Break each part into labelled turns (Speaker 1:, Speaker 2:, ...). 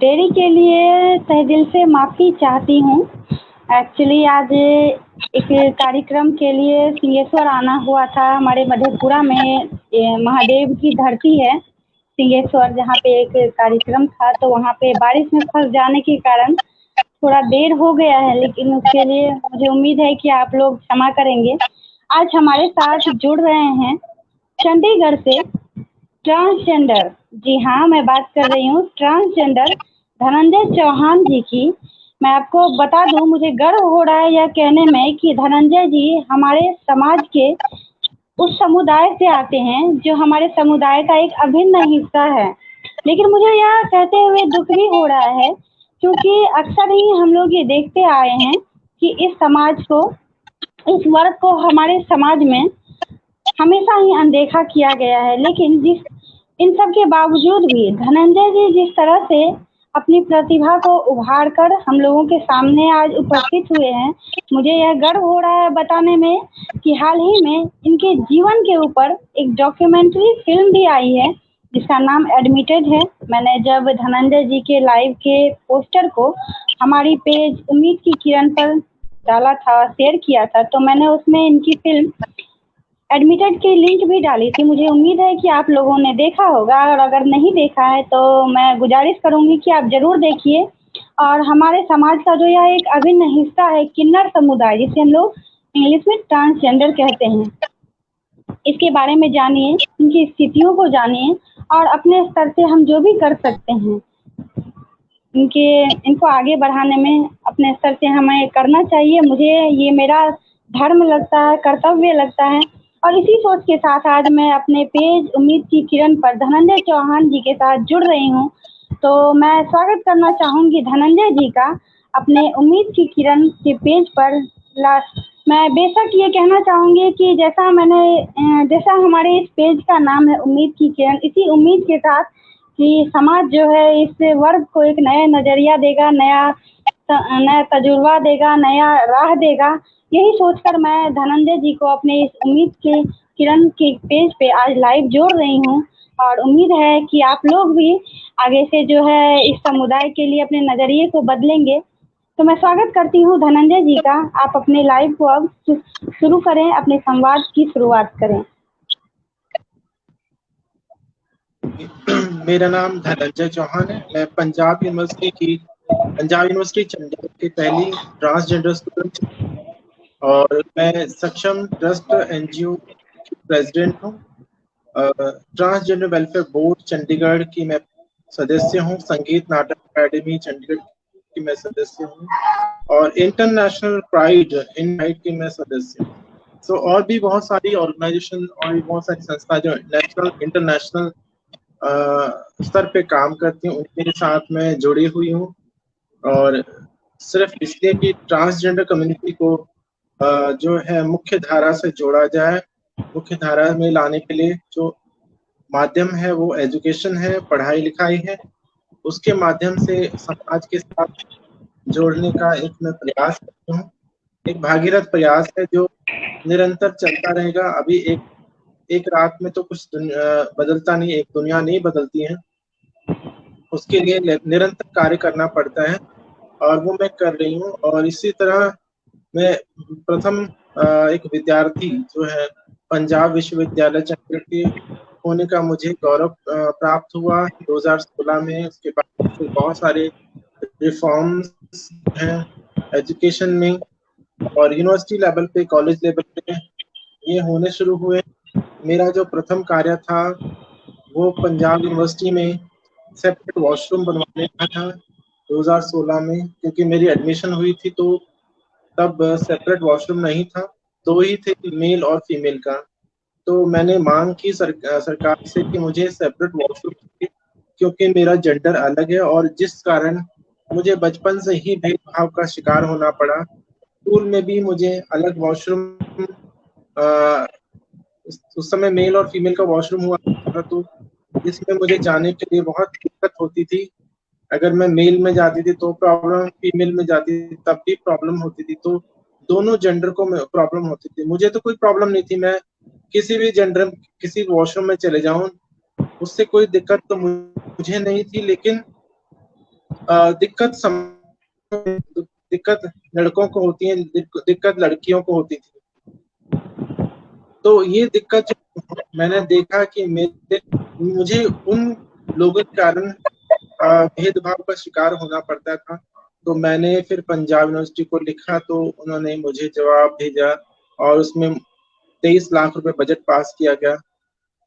Speaker 1: देरी के लिए तहे दिल से माफ़ी चाहती हूँ। एक्चुअली आज एक कार्यक्रम के लिए सिंहेश्वर आना हुआ था। हमारे मधेपुरा में महादेव की धरती है सिंहेश्वर, जहाँ पे एक कार्यक्रम था, तो वहाँ पे बारिश में फंस जाने के कारण थोड़ा देर हो गया है, लेकिन उसके लिए मुझे उम्मीद है कि आप लोग क्षमा करेंगे। आज हमारे साथ जुड़ रहे हैं चंडीगढ़ से ट्रांसजेंडर, जी हाँ, मैं बात कर रही हूँ ट्रांसजेंडर धनंजय चौहान जी की। मैं आपको बता दूँ, मुझे गर्व हो रहा है यह कहने में कि धनंजय जी हमारे समाज के उस समुदाय से आते हैं जो हमारे समुदाय का एक अभिन्न हिस्सा है। लेकिन मुझे यह कहते हुए दुख भी हो रहा है, क्योंकि अक्सर ही हम लोग ये देखते आए हैं कि इस समाज को, इस वर्ग को हमारे समाज में हमेशा ही अनदेखा किया गया है। लेकिन इन सब के बावजूद भी धनंजय जी जिस तरह से अपनी प्रतिभा को उभार कर हम लोगों के सामने आज उपस्थित हुए हैं, मुझे यह गर्व हो रहा है बताने में कि हाल ही में इनके जीवन के ऊपर एक डॉक्यूमेंट्री फिल्म भी आई है जिसका नाम एडमिटेड है। मैंने जब धनंजय जी के लाइव के पोस्टर को हमारी पेज उम्मीद की किरण पर डाला था, शेयर किया था, तो मैंने उसमें इनकी फिल्म एडमिटेड की लिंक भी डाली थी। मुझे उम्मीद है कि आप लोगों ने देखा होगा, और अगर नहीं देखा है तो मैं गुजारिश करूंगी कि आप ज़रूर देखिए। और हमारे समाज का जो यह एक अभिन्न हिस्सा है किन्नर समुदाय, जिसे हम लोग इंग्लिश में ट्रांसजेंडर कहते हैं, इसके बारे में जानिए, इनकी स्थितियों को जानिए और अपने स्तर से हम जो भी कर सकते हैं इनको आगे बढ़ाने में अपने स्तर से हमें करना चाहिए। मुझे ये मेरा धर्म लगता है, कर्तव्य लगता है। और इसी सोच के साथ आज मैं अपने पेज उम्मीद की किरण पर धनंजय चौहान जी के साथ जुड़ रही हूँ। तो मैं स्वागत करना चाहूँगी धनंजय जी का अपने उम्मीद की किरण के पेज पर। मैं बेशक ये कहना चाहूँगी कि जैसा हमारे इस पेज का नाम है उम्मीद की किरण, इसी उम्मीद के साथ कि समाज जो है इस वर्ग को एक नया नज़रिया देगा, नया तजुर्बा देगा, नया राह देगा। यही सोचकर मैं धनंजय जी को अपने इस उम्मीद के किरण के पेज पे आज लाइव जोड़ रही हूँ। और उम्मीद है कि आप लोग भी आगे से जो है इस समुदाय के लिए अपने नज़रिए को बदलेंगे। तो मैं स्वागत करती हूँ धनंजय जी का। आप अपने लाइव को अब शुरू करें, अपने संवाद की शुरुआत करें।
Speaker 2: मेरा नाम धनंजय चौहान है। मैं पंजाब यूनिवर्सिटी चंडीगढ़ की पहली ट्रांसजेंडर स्टूडेंट और मैं सक्षम ट्रस्ट एनजीओ की प्रेसिडेंट हूँ। ट्रांसजेंडर वेलफेयर बोर्ड चंडीगढ़ की मैं सदस्य हूँ। संगीत नाटक अकेडमी चंडीगढ़ की मैं सदस्य हूँ और इंटरनेशनल प्राइड की मैं सदस्य हूँ। सो और भी बहुत सारी ऑर्गेनाइजेशन और भी बहुत सारी संस्था जो नेशनल इंटरनेशनल स्तर पे काम करती हूँ, उनके साथ मैं जुड़ी हुई हूँ। और सिर्फ इसलिए कि ट्रांसजेंडर कम्युनिटी को जो है मुख्य धारा से जोड़ा जाए, मुख्य धारा में लाने के लिए जो माध्यम है वो एजुकेशन है, पढ़ाई लिखाई है, उसके माध्यम से समाज के साथ जोड़ने का एक मैं प्रयास करती हूँ। एक भागीरथ प्रयास है जो निरंतर चलता रहेगा। अभी एक रात में तो कुछ बदलता नहीं, एक दुनिया नहीं बदलती है, उसके लिए निरंतर कार्य करना पड़ता है और वो मैं कर रही हूँ। और इसी तरह मैं प्रथम एक विद्यार्थी जो है पंजाब विश्वविद्यालय चंडीगढ़ के होने का मुझे गौरव प्राप्त हुआ 2016 में। उसके बाद फिर बहुत सारे रिफॉर्म्स हैं एजुकेशन में और यूनिवर्सिटी लेवल पे, कॉलेज लेवल पे ये होने शुरू हुए। मेरा जो प्रथम कार्य था वो पंजाब यूनिवर्सिटी में सेपरेट वॉशरूम बनवाने का था 2016 में, क्योंकि मेरी एडमिशन हुई थी तो तब सेपरेट वॉशरूम नहीं था, दो ही थे, मेल और फीमेल का। तो मैंने मांग की सरकार से कि मुझे सेपरेट वॉशरूम चाहिए, क्योंकि मेरा जेंडर अलग है और जिस कारण मुझे बचपन से ही भेदभाव का शिकार होना पड़ा। स्कूल में भी मुझे अलग वॉशरूम, उस समय मेल और फीमेल का वॉशरूम हुआ था, तो इसमें मुझे जाने के लिए बहुत दिक्कत होती थी। अगर मैं मेल में जाती थी तो प्रॉब्लम, फीमेल में जाती थी तब भी प्रॉब्लम होती थी। तो दोनों जेंडर को प्रॉब्लम होती थी। मुझे तो कोई प्रॉब्लम नहीं थी, मैं किसी भी जेंडर किसी वॉशरूम में चले जाऊं, उससे कोई दिक्कत तो मुझे नहीं थी। लेकिन दिक्कत लड़कों को होती है, दिक्कत लड़कियों को होती थी। तो ये दिक्कत जो मैंने देखा कि मुझे उन लोगों के कारण भेदभाव का शिकार होना पड़ता था। तो मैंने फिर पंजाब यूनिवर्सिटी को लिखा, तो उन्होंने मुझे जवाब भेजा और उसमें 23 लाख रुपए बजट पास किया गया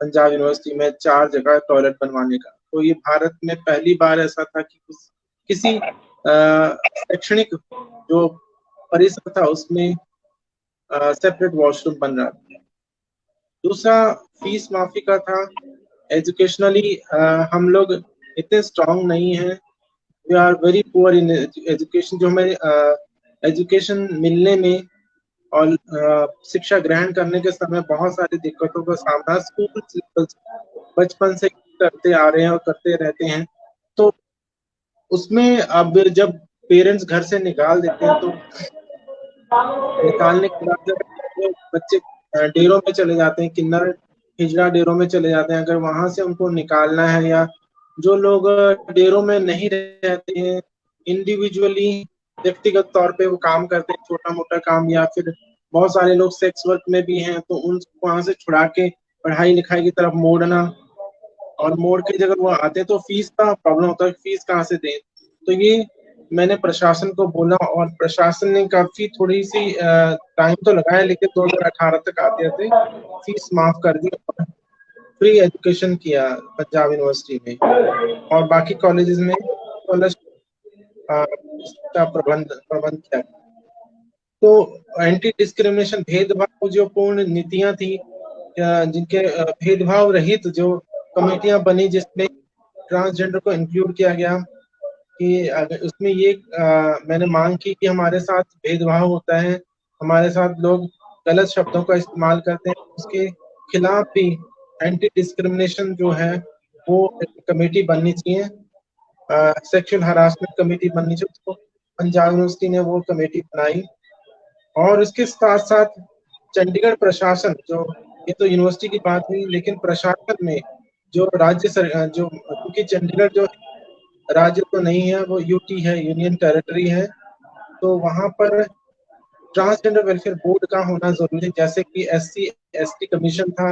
Speaker 2: पंजाब यूनिवर्सिटी में 4 जगह टॉयलेट बनवाने का। तो ये भारत में पहली बार ऐसा था कि किसी शैक्षणिक जो परिसर था उसमें सेपरेट वॉशरूम बन रहा था। दूसरा फीस माफी का था। एजुकेशनली हम लोग इतने स्ट्रांग नहीं हैं, we are very poor in education. जो हमें एजुकेशन मिलने में और शिक्षा ग्रहण करने के समय बहुत सारी दिक्कतों का सामना स्कूल बचपन से करते आ रहे हैं और करते रहते हैं। तो उसमें अब जब पेरेंट्स घर से निकाल देते हैं तो निकालने के बाद जब बच्चे डेरों में चले जाते हैं, किन्नर हिजड़ा डेरों में चले जाते हैं, अगर वहां से उनको निकालना है, या जो लोग डेरों में नहीं रहते हैं, इंडिविजुअली व्यक्तिगत तौर पे वो काम करते हैं, छोटा मोटा काम, या फिर बहुत सारे लोग सेक्स वर्क में भी हैं, तो उनको वहां से छुड़ा के पढ़ाई लिखाई की तरफ मोड़ना, और मोड़ के जब वो आते हैं तो फीस का प्रॉब्लम होता है, फीस कहाँ से दें। तो ये मैंने प्रशासन को बोला और प्रशासन ने काफी थोड़ी सी टाइम तो लगाया, लेकिन 2018 तक आते आते फीस माफ कर दी और फ्री एजुकेशन किया पंजाब यूनिवर्सिटी में, और बाकी कॉलेजेस में का प्रबंध किया। तो एंटी डिस्क्रिमिनेशन भेदभाव जो पूर्ण नीतियां थी, जिनके भेदभाव रहित जो कमेटियां बनी जिसमें ट्रांसजेंडर को इंक्लूड किया गया, कि अगर उसमें ये मैंने मांग की कि हमारे साथ भेदभाव होता है, हमारे साथ लोग गलत शब्दों का इस्तेमाल करते हैं, उसके खिलाफ भी एंटी डिस्क्रिमिनेशन जो है वो कमेटी बननी चाहिए, सेक्सुअल हरासमेंट कमेटी बननी चाहिए। तो पंजाब यूनिवर्सिटी ने वो कमेटी बनाई। और इसके साथ साथ चंडीगढ़ प्रशासन, जो ये तो यूनिवर्सिटी की बात हुई, लेकिन प्रशासन में जो राज्य सरकार, जो क्योंकि चंडीगढ़ जो राज्य तो नहीं है, वो यूटी है, यूनियन टेरिटरी है, तो वहां पर ट्रांसजेंडर वेलफेयर बोर्ड का होना जरूरी है। जैसे कि SC/ST कमीशन था,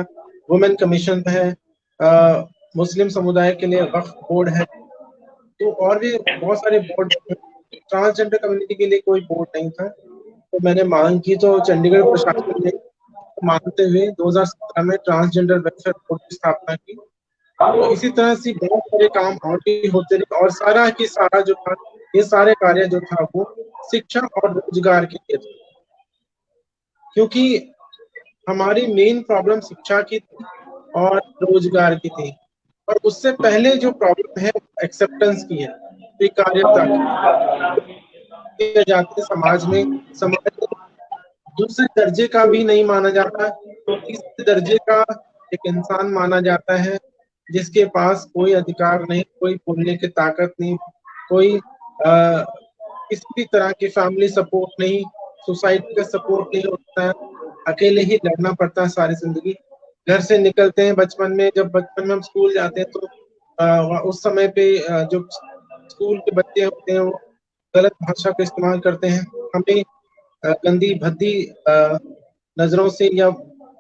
Speaker 2: वुमेन कमीशन है, मुस्लिम समुदाय के लिए वक्फ बोर्ड है, तो और भी बहुत सारे बोर्ड। ट्रांसजेंडर कम्युनिटी के लिए कोई बोर्ड नहीं था, तो मैंने मांग की, तो चंडीगढ़ प्रशासन ने मानते हुए 2017 में ट्रांसजेंडर वेलफेयर बोर्ड की स्थापना की। तो इसी तरह से बहुत सारे काम और भी होते रहे, और सारा की सारा जो था, ये सारे कार्य जो था वो शिक्षा और रोजगार के लिए था, क्योंकि हमारी मेन प्रॉब्लम शिक्षा की थी और रोजगार की थी, और उससे पहले जो प्रॉब्लम है एक्सेप्टेंस की है, स्वीकार्यता की जाती है समाज में। समाज में दूसरे दर्जे का भी नहीं माना जाता, तीसरे दर्जे का एक इंसान माना जाता है, जिसके पास कोई अधिकार नहीं, कोई बोलने की ताकत नहीं, कोई किसी भी तरह की फैमिली सपोर्ट नहीं, सोसाइटी का सपोर्ट नहीं होता है, अकेले ही लड़ना पड़ता है सारी जिंदगी। घर से निकलते हैं बचपन में, जब बचपन में हम स्कूल जाते हैं तो उस समय पे जो स्कूल के बच्चे होते हैं वो गलत भाषा का इस्तेमाल करते हैं, हमें गंदी भद्दी नजरों से या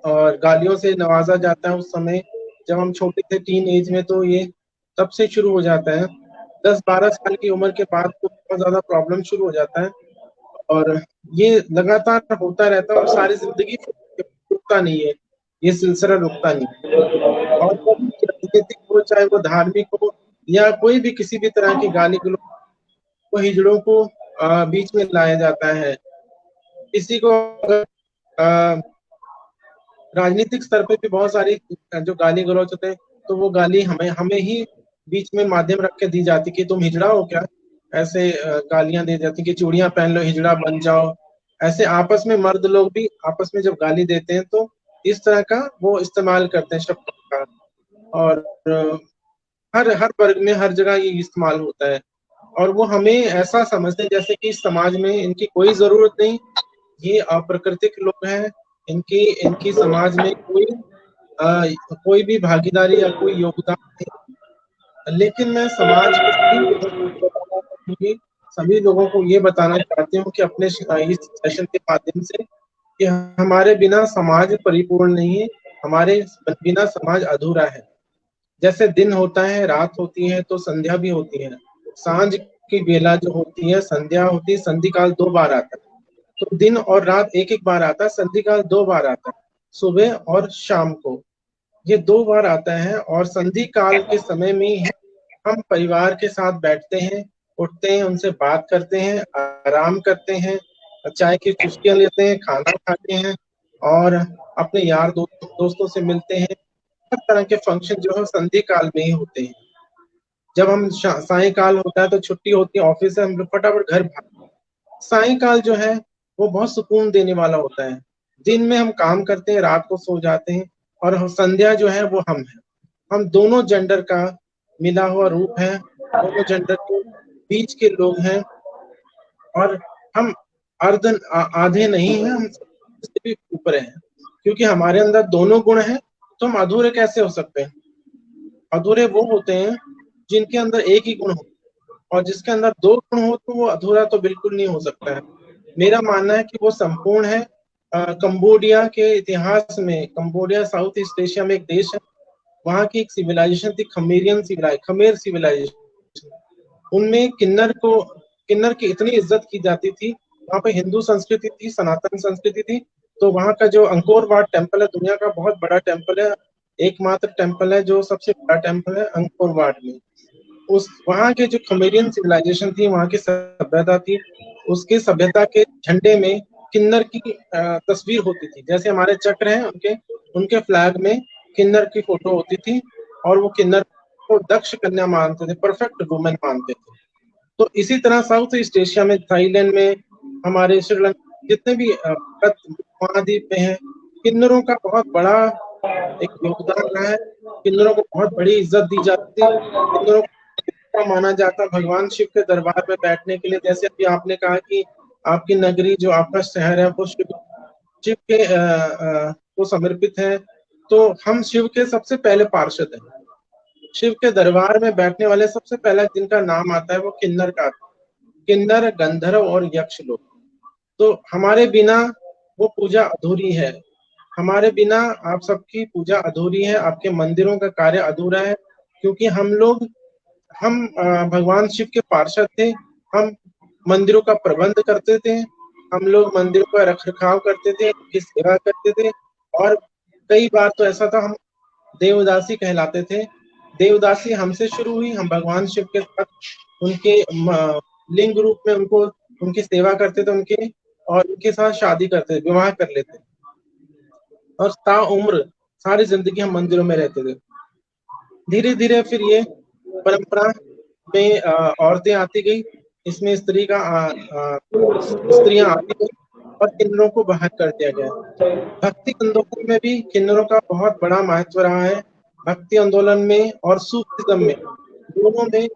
Speaker 2: और गालियों से नवाजा जाता है। उस समय जब हम छोटे थे, टीन एज में, तो ये तब से शुरू हो जाता है। 10-12 साल की उम्र के बाद तो बहुत ज्यादा प्रॉब्लम शुरू हो जाता है, और ये लगातार होता रहता है और सारी जिंदगी रुकता नहीं है, ये सिलसिला रुकता नहीं। और राजनीतिक हो, चाहे वो धार्मिक हो, या कोई भी किसी भी तरह की गाली गलौज, वो हिजड़ों को बीच में लाया जाता है। किसी को अगर राजनीतिक स्तर पे भी बहुत सारी जो गाली गलौज होते हैं, तो वो गाली हमें ही बीच में माध्यम रख के दी जाती कि तुम हिजड़ा हो क्या, ऐसे गालियां दी जाती कि चूड़ियां पहन लो, हिजड़ा बन जाओ। ऐसे आपस में मर्द लोग भी आपस में जब गाली देते हैं तो इस तरह का वो इस्तेमाल करते हैं शब्दों का, और हर हर वर्ग में हर जगह ये इस्तेमाल होता है, और वो हमें ऐसा समझते हैं जैसे कि समाज में इनकी कोई जरूरत नहीं, ये अप्राकृतिक लोग हैं, इनकी इनकी समाज में कोई भी भागीदारी या कोई योगदान नहीं। लेकिन मैं समाज के सभी लोगों कि सभी लोगों को ये बताना चाहती हूँ कि अपने इस सेशन के माध्यम से कि हमारे बिना समाज परिपूर्ण नहीं है, हमारे बिना समाज अधूरा है। जैसे दिन होता है, रात होती है, तो संध्या भी होती है। सांझ की बेला जो होती है, संध्या होती है, संधि काल 2 बार आता है। तो दिन और रात एक एक बार आता है, संधि काल 2 बार आता है, सुबह और शाम को। ये 2 बार आता है और संधि काल के समय में ही हम परिवार के साथ बैठते हैं, उठते हैं, उनसे बात करते हैं, आराम करते हैं, चाय की चुस्कियां लेते हैं, खाना खाते हैं और अपने यार दोस्तों से मिलते हैं। हर तरह के फंक्शन जो है संधि काल में ही होते हैं। जब हम सायकाल होता है तो छुट्टी होती है ऑफिस से, हम लोग फटाफट घर भाग। सायकाल जो है वो बहुत सुकून देने वाला होता है। दिन में हम काम करते हैं, रात को सो जाते हैं, और संध्या जो है वो हम है। हम दोनों जेंडर का मिला हुआ रूप है, दोनों जेंडर के बीच के लोग हैं, और हम आधे नहीं हैं, हम सबसे भी ऊपर हैं, क्योंकि हमारे अंदर दोनों गुण हैं। तो हम अधूरे कैसे हो सकते हैं? अधूरे वो होते हैं जिनके अंदर एक ही गुण हो, और जिसके अंदर 2 गुण हो तो वो अधूरा तो बिल्कुल नहीं हो सकता है। मेरा मानना है कि वो संपूर्ण है। कंबोडिया के इतिहास में, कंबोडिया साउथ ईस्ट एशिया में एक देश है, वहाँ की एक सिविलाइजेशन थी, खमेर सिविलाइजेशन। उनमें किन्नर की इतनी इज्जत की जाती थी। वहाँ पे हिंदू संस्कृति थी, सनातन संस्कृति थी। तो वहाँ का जो अंकोर वाट टेम्पल है, दुनिया का बहुत बड़ा टेम्पल है, एकमात्र टेम्पल है जो सबसे बड़ा टेम्पल है अंकोर वाट में। उस वहाँ के जो खमेरियन सिविलाइजेशन थी, वहाँ की सभ्यता थी, उसकी सभ्यता के झंडे में किन्नर की तस्वीर होती थी। जैसे हमारे चक्र हैं, उनके फ्लैग में किन्नर की फोटो होती थी, और वो किन्नर को दक्ष कन्या मानते थे, परफेक्ट वुमेन मानते थे। तो इसी तरह साउथ ईस्ट एशिया में, थाईलैंड में, हमारे श्रीलंका, जितने भी महाद्वीप में है, किन्नरों का बहुत बड़ा एक योगदान रहा है। किन्नरों को बहुत बड़ी इज्जत दी जाती है, किन्नरों को माना जाता है भगवान शिव के दरबार में बैठने के लिए। जैसे अभी आपने कहा कि आपकी नगरी, जो आपका शहर है, वो शिव के को समर्पित है, तो हम शिव के सबसे पहले पार्षद हैं। शिव के दरबार में बैठने वाले सबसे पहला जिनका नाम आता है वो किन्नर का, किन्नर, गंधर्व और यक्ष लोग। तो हमारे बिना वो पूजा अधूरी है, हमारे बिना आप सबकी पूजा अधूरी है, आपके मंदिरों का कार्य अधूरा है, क्योंकि हम भगवान शिव के पार्षद थे। हम मंदिरों का प्रबंध करते थे, हम लोग मंदिरों का रख रखाव करते थे, उनकी सेवा करते थे, और कई बार तो ऐसा था हम देवदासी कहलाते थे। देवदासी हमसे शुरू हुई, हम भगवान शिव के साथ उनके लिंग रूप में उनकी सेवा करते थे, और उनके साथ शादी करते थे, विवाह कर लेते, और ताउम्र सारी जिंदगी हम मंदिरों में रहते थे। धीरे धीरे फिर ये परंपरा में औरतें आती गई, इसमें स्त्रियां आती गई, और किन्नरों को बाहर कर दिया गया। भक्ति आंदोलन में भी किन्नरों का बहुत बड़ा महत्व रहा है। भक्ति आंदोलन में और सूफीज्म में, दोनों में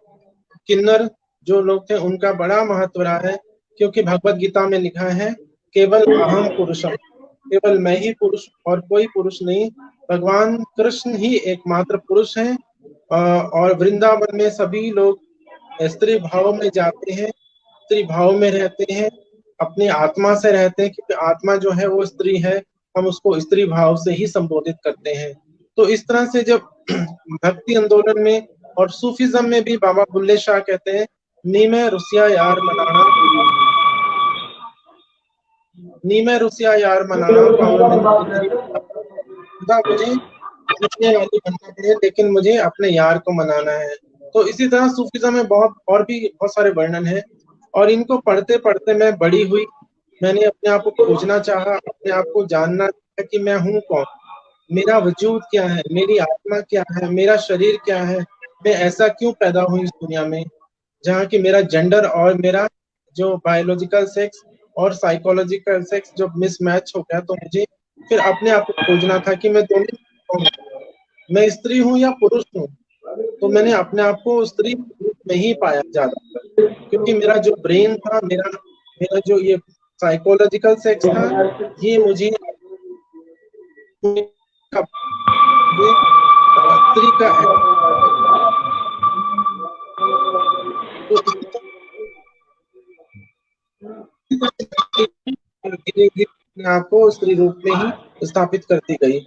Speaker 2: किन्नर जो लोग थे उनका बड़ा महत्व रहा है, क्योंकि भगवत गीता में लिखा है, केवल अहम पुरुषम, केवल मैं ही पुरुष और कोई पुरुष नहीं, भगवान कृष्ण ही एकमात्र पुरुष हैं। और वृंदावन में सभी लोग स्त्री भाव में जाते हैं, स्त्री भाव में रहते हैं, अपनी आत्मा से रहते हैं, क्योंकि आत्मा जो है वो स्त्री है, हम उसको स्त्री भाव से ही संबोधित करते हैं। तो इस तरह से जब भक्ति आंदोलन में और सूफीज्म में भी बाबा बुल्ले शाह कहते हैं, नी मैं रुसिया यार मनाना, नी मैं रुसिया यार मनाना, खुदा मुझे नचने वाली बनना पड़े, लेकिन मुझे अपने यार को मनाना है। तो इसी तरह सूफीज्म में बहुत सारे वर्णन है, और इनको पढ़ते पढ़ते मैं बड़ी हुई। मैंने अपने आप को खोजना चाहा, अपने आप को जानना चाहा कि मैं हूँ कौन, मेरा वजूद क्या है, मेरी आत्मा क्या है, मेरा शरीर क्या है, मैं ऐसा क्यों पैदा हुई इस दुनिया में, जहाँ की मेरा जेंडर और मेरा जो बायोलॉजिकल सेक्स और साइकोलॉजिकल सेक्स जो मिसमैच हो गया। तो मुझे फिर अपने आप को खोजना था कि मैं दोनों कौन हूँ, मैं स्त्री हूँ या पुरुष हूँ। तो मैंने अपने आप को स्त्री रूप में ही पाया ज्यादातर, क्योंकि मेरा जो ब्रेन था, मेरा जो ये साइकोलॉजिकल सेक्स था, ये मुझे स्त्री का धीरे धीरे अपने आप को स्त्री रूप में ही स्थापित करती गई।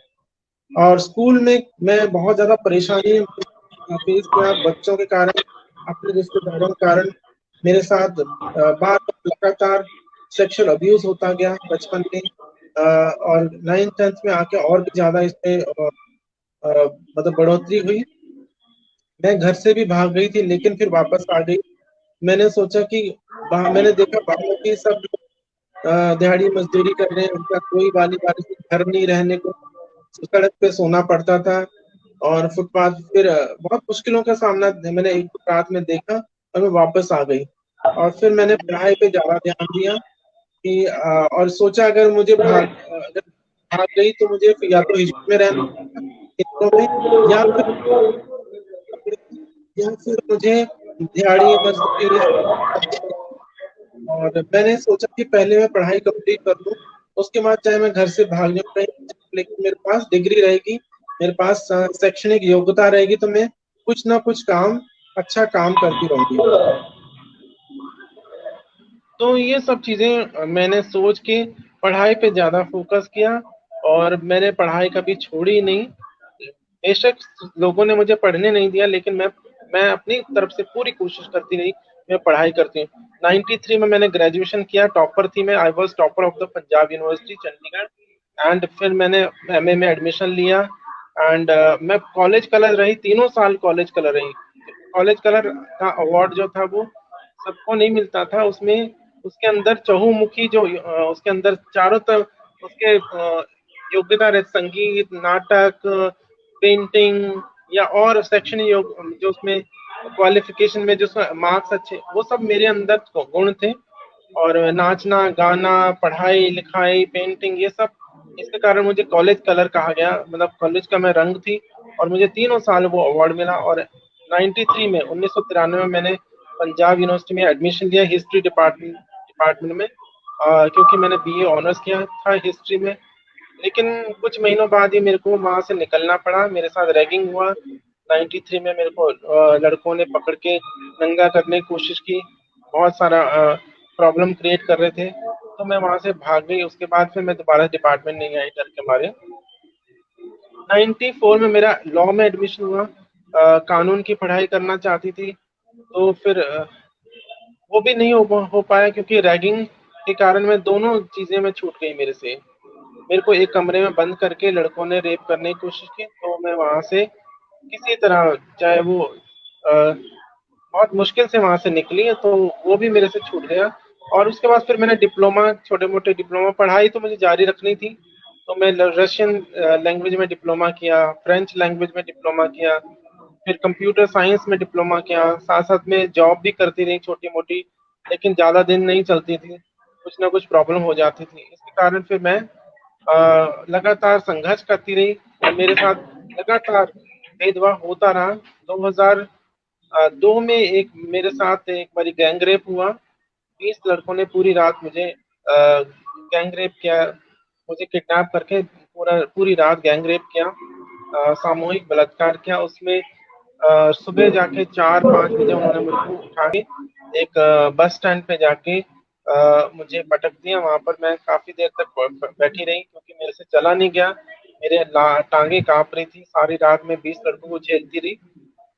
Speaker 2: और स्कूल में मैं बहुत ज्यादा परेशानी फेस किया बच्चों के कारण, अपने रिश्तेदारों के कारण। मेरे साथ बार लगातार सेक्सुअल अब्यूज होता गया बचपन में, और 9th 10th में आके और भी ज्यादा इसमें मतलब बढ़ोतरी हुई। मैं घर से भी भाग गई थी, लेकिन फिर वापस आ गई। मैंने सोचा कि मैंने देखा बाहर के सब दिहाड़ी मजदूरी कर रहे हैं, उनका कोई वाली वारिस घर नहीं रहने को, सड़क पे सोना पड़ता था और फुटपाथ। फिर बहुत मुश्किलों का सामना मैंने एक रात में देखा और मैं वापस आ गई। और फिर मैंने पढ़ाई पे ज्यादा ध्यान दिया कि और सोचा अगर भाग गई तो मुझे या तो हिजड़े में रहना पड़ेगा, हिजड़ों में, या फिर मुझे दिहाड़ी मजदूरी। और मैंने सोचा कि पहले मैं पढ़ाई कंप्लीट कर लूं, उसके बाद चाहे मैं घर से भाग जाऊं कहीं, लेकिन मेरे पास डिग्री रहेगी, मेरे पास शैक्षणिक योग्यता रहेगी, तो मैं कुछ ना कुछ अच्छा काम करती रहूंगी। तो ये सब चीजें मैंने सोच के पढ़ाई पे ज्यादा फोकस किया, और मैंने पढ़ाई कभी छोड़ी नहीं। बेशक लोगों ने मुझे पढ़ने नहीं दिया, लेकिन मैं अपनी तरफ से पूरी कोशिश करती रही, मैं पढ़ाई करती हूँ। 93 में मैंने ग्रेजुएशन किया, टॉपर थी मैं, I was topper of the Punjab university Chandigarh. And फिर मैंने एमए में एडमिशन लिया। एंड मैं कॉलेज कलर रही, 3 साल कॉलेज कलर रही। कॉलेज कलर का अवार्ड जो था वो सबको नहीं मिलता था। उसमें उसके अंदर चहुमुखी जो उसके अंदर चारों तरफ उसके योग्यता रहे, संगीत, नाटक, पेंटिंग या और शैक्षणिक जो उसमें क्वालिफिकेशन में जो मार्क्स अच्छे, वो सब मेरे अंदर गुण थे। और नाचना गाना, पढ़ाई लिखाई, पेंटिंग, ये सब, इसके कारण मुझे कॉलेज कलर कहा गया, मतलब कॉलेज का मैं रंग थी। और मुझे 3 साल वो अवार्ड मिला। और 93 में 1993 में मैंने पंजाब यूनिवर्सिटी में एडमिशन लिया हिस्ट्री डिपार्टमेंट में, क्योंकि मैंने बीए ऑनर्स किया था हिस्ट्री में। लेकिन कुछ महीनों बाद ही मेरे को वहां से निकलना पड़ा, मेरे साथ रैगिंग हुआ। 93 में मेरे को लड़कों ने पकड़ के नंगा करने की कोशिश की, बहुत सारा प्रॉब्लम क्रिएट कर रहे थे, तो मैं वहां से भाग गई। उसके बाद फिर मैं दोबारा डिपार्टमेंट नहीं आई डर के मारे। 94 में मेरा लॉ में एडमिशन हुआ, कानून की पढ़ाई करना चाहती थी, तो फिर वो भी नहीं हो पाया, क्योंकि रैगिंग के कारण मैं दोनों चीजें में छूट गई मेरे से। मेरे को एक कमरे में बंद करके लड़कों ने रेप करने की कोशिश की, तो मैं वहां से किसी तरह, चाहे वो बहुत मुश्किल से वहां से निकली है, तो वो भी मेरे से छूट गया। और उसके बाद फिर मैंने डिप्लोमा, छोटे मोटे डिप्लोमा, पढ़ाई तो मुझे जारी रखनी थी, तो मैं रशियन लैंग्वेज में डिप्लोमा किया, फ्रेंच लैंग्वेज में डिप्लोमा किया, फिर कंप्यूटर साइंस में डिप्लोमा किया। साथ साथ में जॉब भी करती रही छोटी मोटी, लेकिन ज्यादा दिन नहीं चलती थी, कुछ ना कुछ प्रॉब्लम हो जाती थी। इसके कारण फिर मैं लगातार संघर्ष करती रही, और मेरे साथ लगातार भेदभाव होता रहा। 2002 में एक मेरे साथ एक बारी गैंग रेप हुआ। 20 लड़कों ने पूरी रात मुझे गैंग रेप किया, मुझे किडनैप करके पूरी रात गैंग रेप किया, सामूहिक बलात्कार किया। उसमें सुबह जाके 4-5 बजे उन्होंने मेरे को उठा के एक बस स्टैंड पे जाके मुझे पटक दिया। वहां पर मैं काफी देर तक बैठी रही, क्योंकि मेरे से चला नहीं गया, मेरे टांगे कांप रही थी। सारी रात में 20 लड़कों को झेलती रही,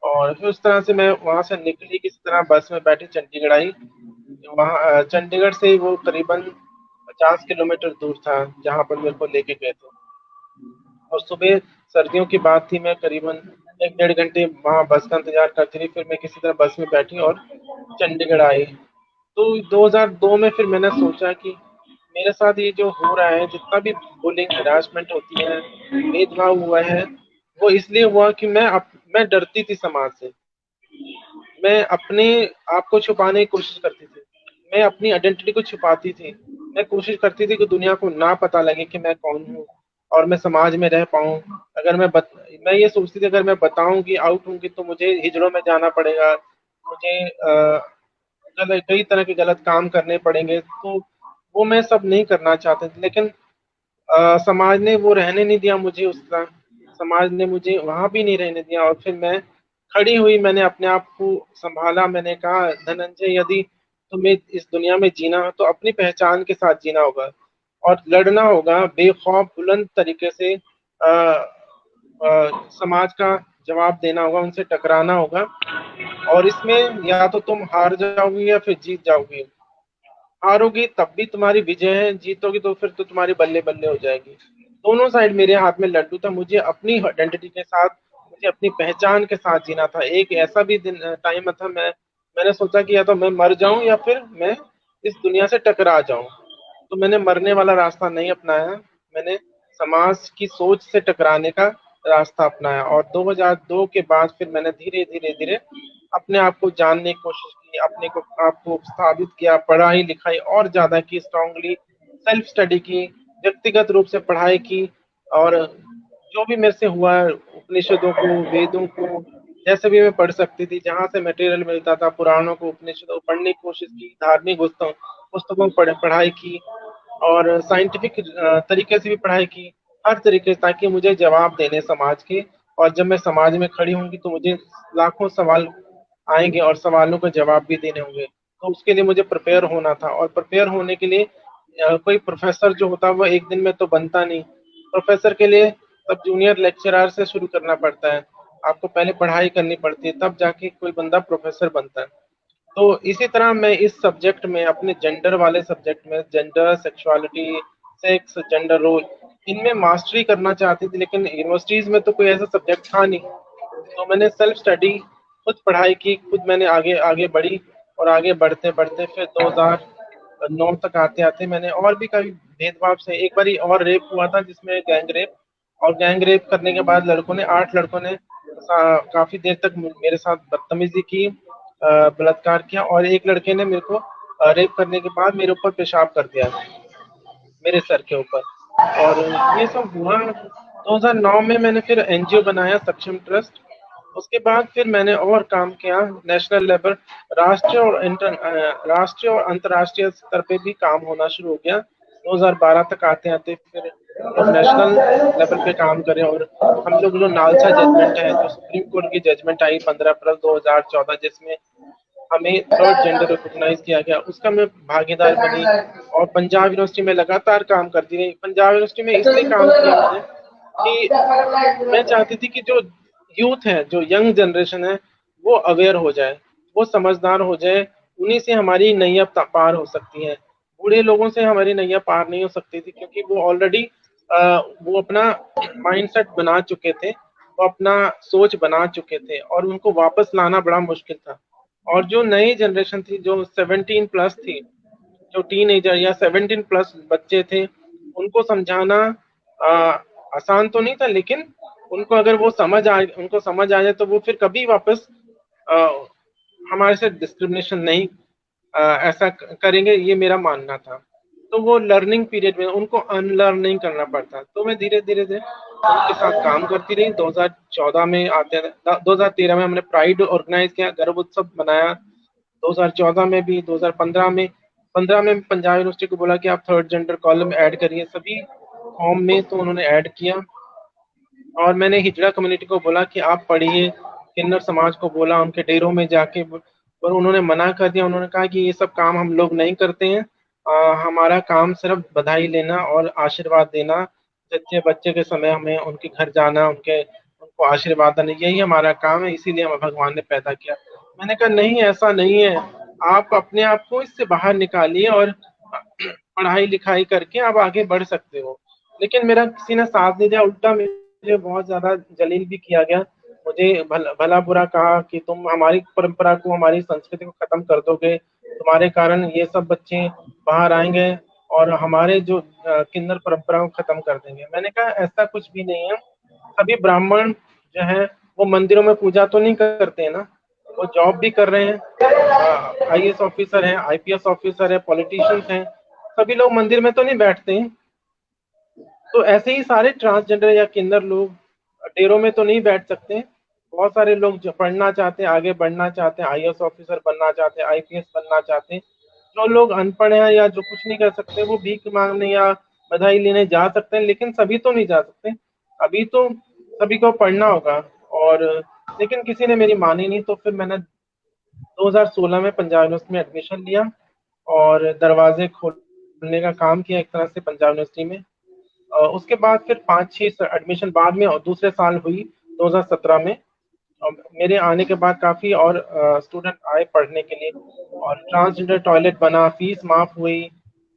Speaker 2: और फिर उस तरह से मैं वहां से निकली, किसी तरह बस में बैठी चंडीगढ़ आई। वहाँ चंडीगढ़ से वो करीबन 50 किलोमीटर दूर था जहाँ पर मेरे को लेके गए थे। और सुबह सर्दियों की बात थी, मैं करीबन 1-1.5 घंटे वहाँ बस का इंतजार करती रही, फिर मैं किसी तरह बस में बैठी और चंडीगढ़ आई। तो 2002 में फिर मैंने सोचा कि मेरे साथ ये जो हो रहा है, जितना भी बुलिंग हरासमेंट होती है, भेदभाव हुआ है, वो इसलिए हुआ कि मैं डरती थी समाज से। मैं अपने आप को छुपाने की कोशिश करती थी, मैं अपनी आइडेंटिटी को छुपाती थी। मैं कोशिश करती थी कि दुनिया को ना पता लगे कि मैं कौन हूँ, और मैं समाज में रह पाऊँ। मैं ये सोचती थी, अगर मैं बताऊंगी, आउट होंगी, तो मुझे हिजड़ों में जाना पड़ेगा, मुझे कई तरह के गलत काम करने पड़ेंगे। तो वो मैं सब नहीं करना चाहते थे, लेकिन समाज ने वो रहने नहीं दिया मुझे उस तरह। समाज ने मुझे वहां भी नहीं रहने दिया, और फिर मैं खड़ी हुई, मैंने अपने आप को संभाला। मैंने कहा, धनंजय, यदि तुम्हें इस दुनिया में जीना हो तो अपनी पहचान के साथ जीना होगा। और लड़ना होगा बेखौफ बुलंद तरीके से, समाज का जवाब देना होगा, उनसे टकराना होगा। और इसमें या तो तुम हार जाओगी या फिर जीत जाओगी। हारोगी तब भी तुम्हारी विजय है, जीतोगी तो फिर तो तुम्हारी बल्ले बल्ले हो जाएगी। दोनों साइड मेरे हाथ में लड्डू था। मुझे अपनी आइडेंटिटी के साथ, मुझे अपनी पहचान के साथ जीना था। एक ऐसा भी दिन टाइम था, मैंने सोचा कि या तो मैं मर जाऊं या फिर मैं इस दुनिया से टकरा जाऊं। तो मैंने मरने वाला रास्ता नहीं अपनाया, मैंने समाज की सोच से टकराने का रास्ता अपनाया। और 2002 के बाद फिर मैंने धीरे धीरे धीरे अपने आप को जानने की कोशिश की, अपने को आपको स्थापित किया, पढ़ाई लिखाई और ज्यादा की, स्ट्रांगली सेल्फ स्टडी की, व्यक्तिगत रूप से पढ़ाई की। और जो भी मेरे से हुआ, उपनिषदों को, वेदों को जैसे भी मैं पढ़ सकती थी, जहां से मटेरियल मिलता था, पुराणों को, उपनिषदों को पढ़ने की कोशिश की, धार्मिक पुस्तकों को पढ़ाई की, और साइंटिफिक तरीके से भी पढ़ाई की, हर तरीके से, ताकि मुझे जवाब देने समाज के। और जब मैं समाज में खड़ी होंगी तो मुझे लाखों सवाल आएंगे और सवालों का जवाब भी देने होंगे। तो उसके लिए मुझे प्रिपेयर होना था। और प्रिपेयर होने के लिए कोई प्रोफेसर जो होता है वो एक दिन में तो बनता नहीं। प्रोफेसर के लिए तब जूनियर लेक्चरर से शुरू करना पड़ता है, आपको पहले पढ़ाई करनी पड़ती है, तब जाके कोई बंदा प्रोफेसर बनता है। तो इसी तरह मैं इस सब्जेक्ट में, अपने जेंडर वाले सब्जेक्ट में, gender, sexuality, sex, gender role, इनमें मास्टरी करना चाहती थी। लेकिन यूनिवर्सिटीज में तो कोई ऐसा सब्जेक्ट था नहीं। तो मैंने सेल्फ स्टडी, खुद पढ़ाई की, खुद मैंने आगे आगे बढ़ी। और आगे बढ़ते बढ़ते फिर 2009 तक आते आते मैंने और भी कभी भेदभाव से, एक बारी और रेप हुआ था जिसमें गैंग रेप। और गैंग रेप करने के बाद लड़कों ने, 8 लड़कों ने काफी देर तक मेरे साथ बदतमीजी की, बलात्कार किया। और एक लड़के ने मेरे को रेप करने के बाद मेरे ऊपर पेशाब कर दिया, मेरे सर के ऊपर। और ये सब हुआ 2009 में। मैंने फिर एनजीओ बनाया, सक्षम ट्रस्ट। उसके बाद फिर मैंने और काम किया नेशनल लेवल, राष्ट्रीय और अंतर्राष्ट्रीय स्तर पे भी काम होना शुरू हो गया। 2012 तक आते आते फिर हम लोग नेशनल लेवल पे काम करें। और हम लोग जो नालसा जजमेंट है, जो सुप्रीम कोर्ट की जजमेंट आई 15 अप्रैल 2014, जिसमें हमें थर्ड जेंडर रिकॉग्नाइज किया गया, उसका मैं भागीदार बनी। और पंजाब यूनिवर्सिटी में लगातार काम करती रही। पंजाब यूनिवर्सिटी में इसलिए काम किया मैंने कि मैं चाहती थी कि जो यूथ है, जो यंग जनरेशन है, वो अवेयर हो जाए, वो समझदार हो जाए। उन्हीं से हमारी नैया पार हो सकती है। बूढ़े लोगों से हमारी नैया पार नहीं हो सकती थी, क्योंकि वो ऑलरेडी वो अपना माइंडसेट बना चुके थे, वो अपना सोच बना चुके थे, और उनको वापस लाना बड़ा मुश्किल था। और जो नई जनरेशन थी, जो 17+ थी, जो टीनेजर या 17+ बच्चे थे, उनको समझाना आ, आसान तो नहीं था। लेकिन उनको अगर उनको समझ आ जाए तो वो फिर कभी वापस आ, हमारे से डिस्क्रिमिनेशन नहीं ऐसा करेंगे, ये मेरा मानना था। तो वो लर्निंग पीरियड में उनको अनलर्न नहीं करना पड़ता। तो मैं धीरे धीरे धीरे उनके साथ काम करती रही। 2014 में 2013 में हमने प्राइड ऑर्गेनाइज किया, गर्व उत्सव बनाया। 2014 में भी, 2015 में, 15 में पंजाब यूनिवर्सिटी को बोला कि आप थर्ड जेंडर कॉलम ऐड करिए सभी फॉर्म में, तो उन्होंने ऐड किया। और मैंने हिजड़ा कम्युनिटी को बोला कि आप पढ़िए, किन्नर समाज को बोला उनके डेरों में जाके, पर उन्होंने मना कर दिया। उन्होंने कहा कि ये सब काम हम लोग नहीं करते हैं, हमारा काम सिर्फ बधाई लेना और आशीर्वाद देना, जच्चे बच्चे के समय हमें उनके घर जाना, उनको आशीर्वाद देना, यही हमारा काम है, इसीलिए हमें भगवान ने पैदा किया। मैंने कहा नहीं, ऐसा नहीं है। आप अपने आप को इससे बाहर निकालिए और पढ़ाई लिखाई करके आप आगे बढ़ सकते हो। लेकिन मेरा किसी ने साथ नहीं दिया, उल्टा मुझे बहुत ज्यादा जलील भी किया गया। मुझे भला बुरा कहा कि तुम हमारी परंपरा को, हमारी संस्कृति को खत्म कर दोगे, तुम्हारे कारण ये सब बच्चे बाहर आएंगे और हमारे जो किन्नर परंपरा को खत्म कर देंगे। मैंने कहा ऐसा कुछ भी नहीं है। सभी ब्राह्मण जो है वो मंदिरों में पूजा तो नहीं करते हैं ना, वो जॉब भी कर रहे हैं, आईएएस ऑफिसर हैं, आईपीएस ऑफिसर है, पॉलिटिशियंस हैं, सभी लोग मंदिर में तो नहीं बैठते हैं। तो ऐसे ही सारे ट्रांसजेंडर या किन्नर लोग डेरों में तो नहीं बैठ सकते। बहुत सारे लोग जो पढ़ना चाहते हैं, आगे बढ़ना चाहते हैं, आईएएस ऑफिसर बनना चाहते हैं, आईपीएस बनना चाहते हैं। जो लोग अनपढ़ हैं या जो कुछ नहीं कर सकते, वो भीख मांगने या बधाई लेने जा सकते हैं, लेकिन सभी तो नहीं जा सकते। अभी तो सभी को पढ़ना होगा। और लेकिन किसी ने मेरी मानी नहीं। तो फिर मैंने 2016 में पंजाब यूनिवर्सिटी में एडमिशन लिया और दरवाजे खोले खोलने का काम किया एक तरह से पंजाब यूनिवर्सिटी में। उसके बाद फिर 5-6 एडमिशन बाद में और दूसरे साल हुई 2017 में। मेरे आने के बाद काफ़ी और स्टूडेंट आए पढ़ने के लिए और ट्रांसजेंडर टॉयलेट बना, फीस माफ़ हुई।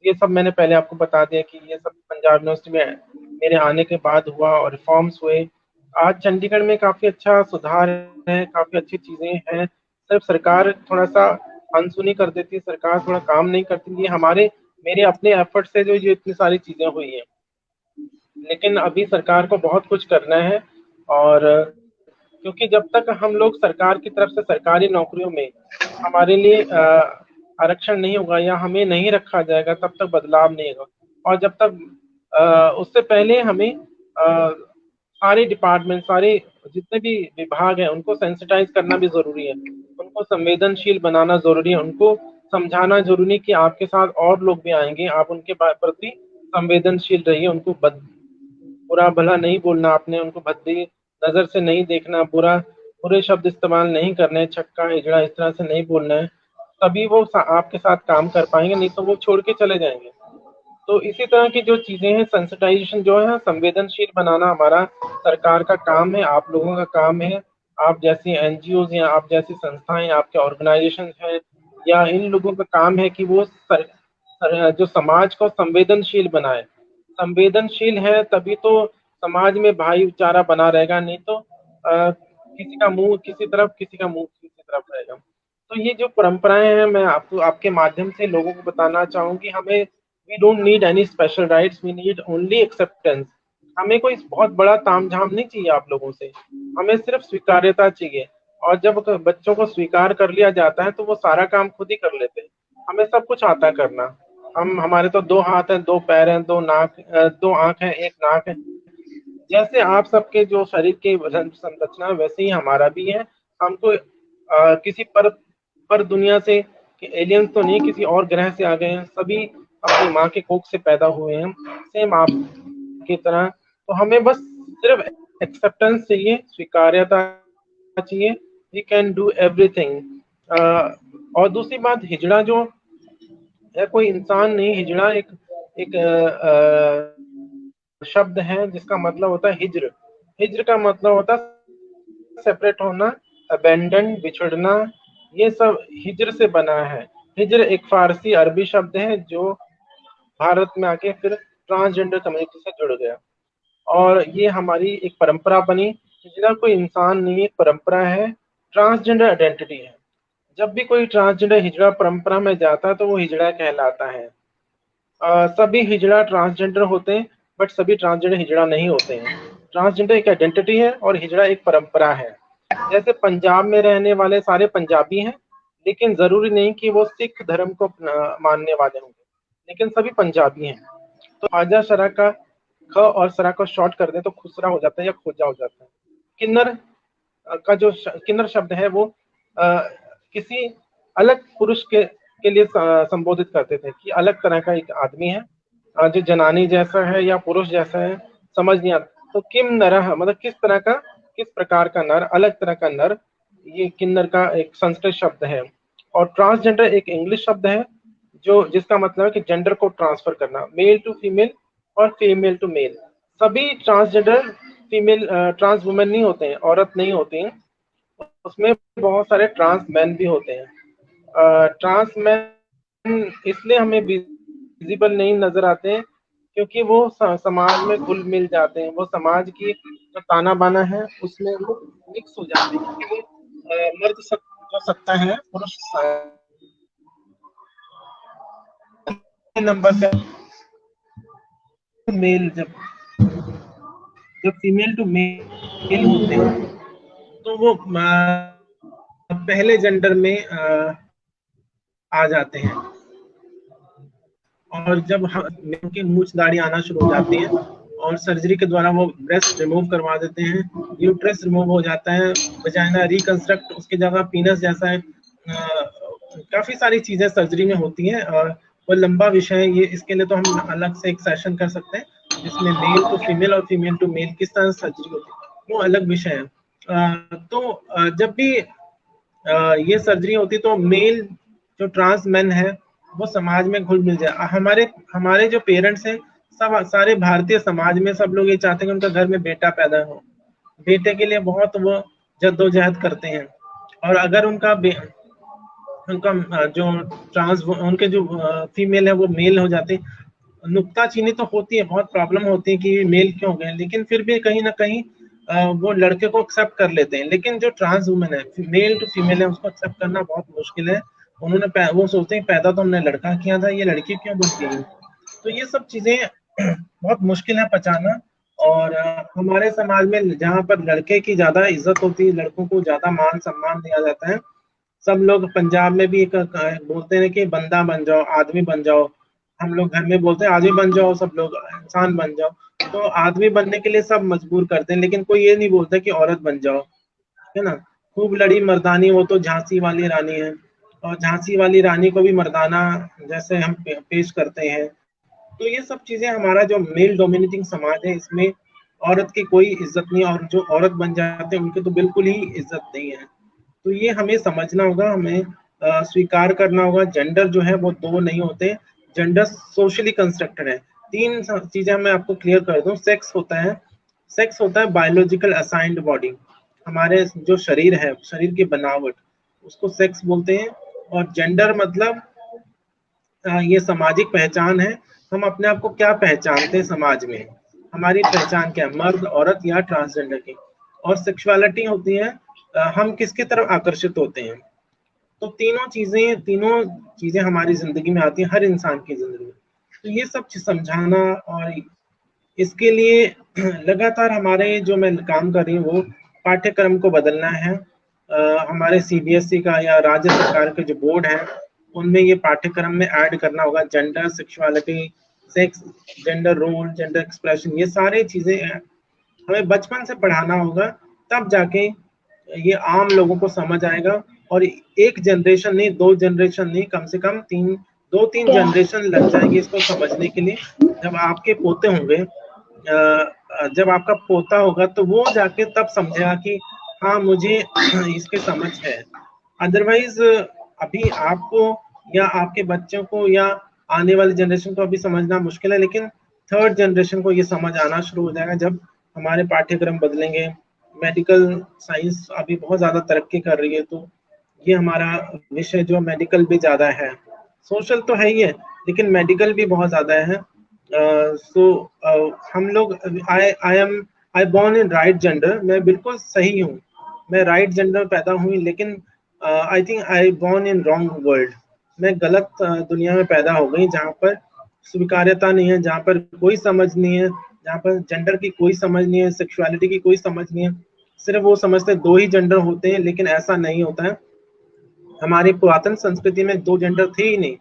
Speaker 2: ये सब मैंने पहले आपको बता दिया कि ये सब पंजाब यूनिवर्सिटी में मेरे आने के बाद हुआ और रिफॉर्म्स हुए। आज चंडीगढ़ में काफ़ी अच्छा सुधार है, काफ़ी अच्छी चीज़ें हैं। सिर्फ सरकार थोड़ा-सा अनसुनी कर देती है, सरकार थोड़ा काम नहीं करती। ये मेरे अपने एफर्ट से जो ये इतनी सारी चीज़ें हुई हैं। लेकिन अभी सरकार को बहुत कुछ करना है और क्योंकि जब तक हम लोग सरकार की तरफ से सरकारी नौकरियों में हमारे लिए आरक्षण नहीं होगा या हमें नहीं रखा जाएगा तब तक बदलाव नहीं होगा। और जब तक उससे पहले हमें सारे डिपार्टमेंट, सारे जितने भी विभाग हैं उनको सेंसिटाइज करना भी ज़रूरी है, उनको संवेदनशील बनाना ज़रूरी है, उनको समझाना ज़रूरी है कि आपके साथ और लोग भी आएंगे, आप उनके प्रति संवेदनशील रहिए, उनको बुरा भला नहीं बोलना, आपने उनको भद्दी नज़र से नहीं देखना, बुरे शब्द इस्तेमाल नहीं करने, छक्का हिजड़ा इस तरह से नहीं बोलना है, तभी वो आपके साथ काम कर पाएंगे, नहीं तो वो छोड़ के चले जाएंगे। तो इसी तरह की जो चीज़ें हैं, सेंसिटाइजेशन जो है, संवेदनशील बनाना हमारा सरकार का काम है, आप लोगों का काम है। आप जैसी एनजीओज या आप जैसी संस्थाएं, आपके ऑर्गेनाइजेशन हैं या इन लोगों का काम है कि वो जो समाज को संवेदनशील बनाए। संवेदनशील है तभी तो समाज में भाईचारा बना रहेगा, नहीं तो किसी का मुंह किसी तरफ, किसी का मुंह किसी तरफ रहेगा। तो ये जो परंपराएं हैं, मैं आपको आपके माध्यम से लोगों को बताना चाहूंगी, हमें we don't need any special rights, we need only acceptance. हमें कोई बहुत बड़ा तामझाम नहीं चाहिए आप लोगों से, हमें सिर्फ स्वीकार्यता चाहिए। और जब बच्चों को स्वीकार कर लिया जाता है तो वो सारा काम खुद ही कर लेते हैं। हमें सब कुछ आता है करना। हमारे तो 2 हाथ हैं, 2 पैर हैं, 2 आंख हैं, 1 नाक है। जैसे आप सबके जो शरीर की संरचना है, वैसे ही हमारा भी है। हमको किसी पर दुनिया से एलियंस तो नहीं, किसी और ग्रह से आ गए हैं, सभी अपनी माँ के कोख से पैदा हुए हैं, सेम आप की तरह। तो हमें बस सिर्फ एक्सेप्टेंस चाहिए, स्वीकार्यता चाहिए, वी कैन डू एवरीथिंग। और दूसरी बात, हिजड़ा जो है कोई इंसान नहीं, हिजड़ा एक शब्द है जिसका मतलब होता है हिज्र। हिज्र का मतलब होता है सेपरेट होना, अबेंडन, बिछड़ना, ये सब हिज्र से बना है। हिज्र एक फारसी अरबी शब्द है जो भारत में आके फिर ट्रांसजेंडर कम्युनिटी से जुड़ गया और ये हमारी एक परंपरा बनी। हिजड़ा कोई इंसान नहीं, एक परंपरा है, ट्रांसजेंडर आइडेंटिटी है। जब भी कोई ट्रांसजेंडर हिजड़ा परंपरा में जाता है तो वो हिजड़ा कहलाता है। सभी हिजड़ा ट्रांसजेंडर होते हैं, बट सभी ट्रांसजेंडर हिजड़ा नहीं होते हैं। ट्रांसजेंडर एक आइडेंटिटी है और हिजड़ा एक परंपरा है। जैसे पंजाब में रहने वाले सारे पंजाबी हैं, लेकिन जरूरी नहीं कि वो सिख धर्म को मानने वाले होंगे, लेकिन सभी पंजाबी हैं। तो ख्वाजा शरा का ख और सरा को शॉर्ट कर दें तो खुसरा हो जाता है या खोजा हो जाता है। किन्नर का जो किन्नर शब्द है वो किसी अलग पुरुष के लिए संबोधित करते थे कि अलग तरह का एक आदमी है जो जनानी जैसा है या पुरुष जैसा है, समझ नहीं आता। तो किम नरह मतलब किस प्रकार का नर, अलग तरह का नर, ये किन्नर का एक संस्कृत शब्द है। और ट्रांसजेंडर एक इंग्लिश शब्द है जो जिसका मतलब है कि जेंडर को ट्रांसफर करना, मेल टू फीमेल और फीमेल टू मेल। सभी ट्रांसजेंडर फीमेल ट्रांस वुमेन नहीं होते हैं, औरत नहीं होती हैं, उसमें बहुत सारे ट्रांस मैन भी होते हैं। ट्रांस मैन इसलिए हमें विजिबल नहीं नजर आते हैं क्योंकि वो समाज में घुल मिल जाते हैं, वो समाज की जो ताना बाना है उसमें वो मिक्स हो जाते हैं, क्योंकि वो मर्द जो सत्ता है, पुरुष नंबर पे मेल, जब फीमेल टू मेल होते हैं तो वो पहले जेंडर में आ जाते हैं। और जब उनकी मूछ दाढ़ी आना शुरू हो जाती है और सर्जरी के द्वारा वो ब्रेस्ट रिमूव करवा देते हैं, यूट्रस रिमूव हो जाता है, वजाइना रिकंस्ट्रक्ट उसकी जगह पीनस जैसा है, काफी सारी चीजें सर्जरी में होती हैं। और वो लंबा विषय है ये, इसके लिए तो हम अलग से एक सेशन कर सकते हैं जिसमें मेल टू फीमेल और फीमेल टू मेल किस तरह सर्जरी होती है, वो अलग विषय है। तो जब भी ये सर्जरी होती तो मेल जो ट्रांस मैन है वो समाज में घुल मिल जाए। हमारे हमारे जो पेरेंट्स हैं, सब सारे भारतीय समाज में सब लोग ये चाहते हैं कि उनका घर में बेटा पैदा हो, बेटे के लिए बहुत वो जद्दोजहद करते हैं। और अगर उनका जो ट्रांस उनके जो फीमेल है वो मेल हो जाते हैं, नुक्ताचीनी तो होती है, बहुत प्रॉब्लम होती है कि मेल क्यों हो गए, लेकिन फिर भी कहीं ना कहीं वो लड़के को एक्सेप्ट कर लेते हैं। लेकिन जो ट्रांस वुमेन है, मेल टू फीमेल है, उसको एक्सेप्ट करना बहुत मुश्किल है। वो सोचते हैं पैदा तो हमने लड़का किया था, ये लड़की क्यों बन गई। तो ये सब चीजें बहुत मुश्किल है पचाना। और हमारे समाज में जहाँ पर लड़के की ज्यादा इज्जत होती है, लड़कों को ज्यादा मान सम्मान दिया जाता है। सब लोग पंजाब में भी एक बोलते हैं कि बंदा बन जाओ, आदमी बन जाओ। हम लोग घर में बोलते हैं आदमी बन जाओ, सब लोग इंसान बन जाओ। तो आदमी बनने के लिए सब मजबूर करते हैं, लेकिन कोई ये नहीं बोलता कि औरत बन जाओ, है ना। खूब लड़ी मर्दानी, वो तो झांसी वाली रानी है, और झांसी वाली रानी को भी मर्दाना जैसे हम पेश करते हैं। तो ये सब चीजें, हमारा जो मेल डोमिनेटिंग समाज है, इसमें औरत की कोई इज्जत नहीं, और जो औरत बन जाते हैं उनकी तो बिल्कुल ही इज्जत नहीं है। तो ये हमें समझना होगा, हमें स्वीकार करना होगा। जेंडर जो है वो दो नहीं होते, जेंडर सोशली कंस्ट्रक्टेड है। तीन चीजें मैं आपको क्लियर कर दूं। सेक्स होता है बायोलॉजिकल असाइंड बॉडी, हमारे जो शरीर है, शरीर की बनावट, उसको सेक्स बोलते हैं। और जेंडर मतलब ये सामाजिक पहचान है, हम अपने आप को क्या पहचानते हैं समाज में, हमारी पहचान क्या है, मर्द, औरत या ट्रांसजेंडर की। और सेक्सुअलिटी होती है हम किसकी तरफ आकर्षित होते हैं। तो तीनों चीजें हमारी जिंदगी में आती हैं, हर इंसान की जिंदगी में। तो ये सब समझाना, और इसके लिए लगातार हमारे जो मैं काम कर रही हूँ वो पाठ्यक्रम को बदलना है। हमारे सीबीएसई का या राज्य सरकार के जो बोर्ड है, उनमें ये पाठ्यक्रम में ऐड करना होगा। Gender, sexuality, sex, gender role, gender expression, ये सारी चीजें हमें बचपन से पढ़ाना होगा, तब जाके ये आम लोगों को समझ आएगा। और एक जनरेशन नहीं, दो जनरेशन नहीं, कम से कम दो तीन जनरेशन लग जाएंगे इसको समझने के लिए। जब आपके पोते होंगे, जब आपका पोता होगा, तो वो जाके तब समझेगा कि हाँ, मुझे इसके समझ है। अदरवाइज अभी आपको या आपके बच्चों को या आने वाली जनरेशन को अभी समझना मुश्किल है, लेकिन थर्ड जनरेशन को ये समझ आना शुरू हो जाएगा जब हमारे पाठ्यक्रम बदलेंगे। मेडिकल साइंस अभी बहुत ज्यादा तरक्की कर रही है, तो ये हमारा विषय जो मेडिकल भी ज्यादा है, सोशल तो है ही है, लेकिन मेडिकल भी बहुत ज्यादा है। सो हम लोग, I born in right gender, मैं बिल्कुल सही हूँ, मैं राइट जेंडर में पैदा हुई, लेकिन I think I born in wrong world, मैं गलत दुनिया में पैदा हो गई, जहाँ पर स्वीकार्यता नहीं है, जहाँ पर कोई समझ नहीं है, जहाँ पर जेंडर की कोई समझ नहीं है, सेक्सुअलिटी की कोई समझ नहीं है। सिर्फ वो समझते दो ही जेंडर होते हैं, लेकिन ऐसा नहीं होता है। हमारी पुरातन संस्कृति में दो जेंडर थे ही नहीं,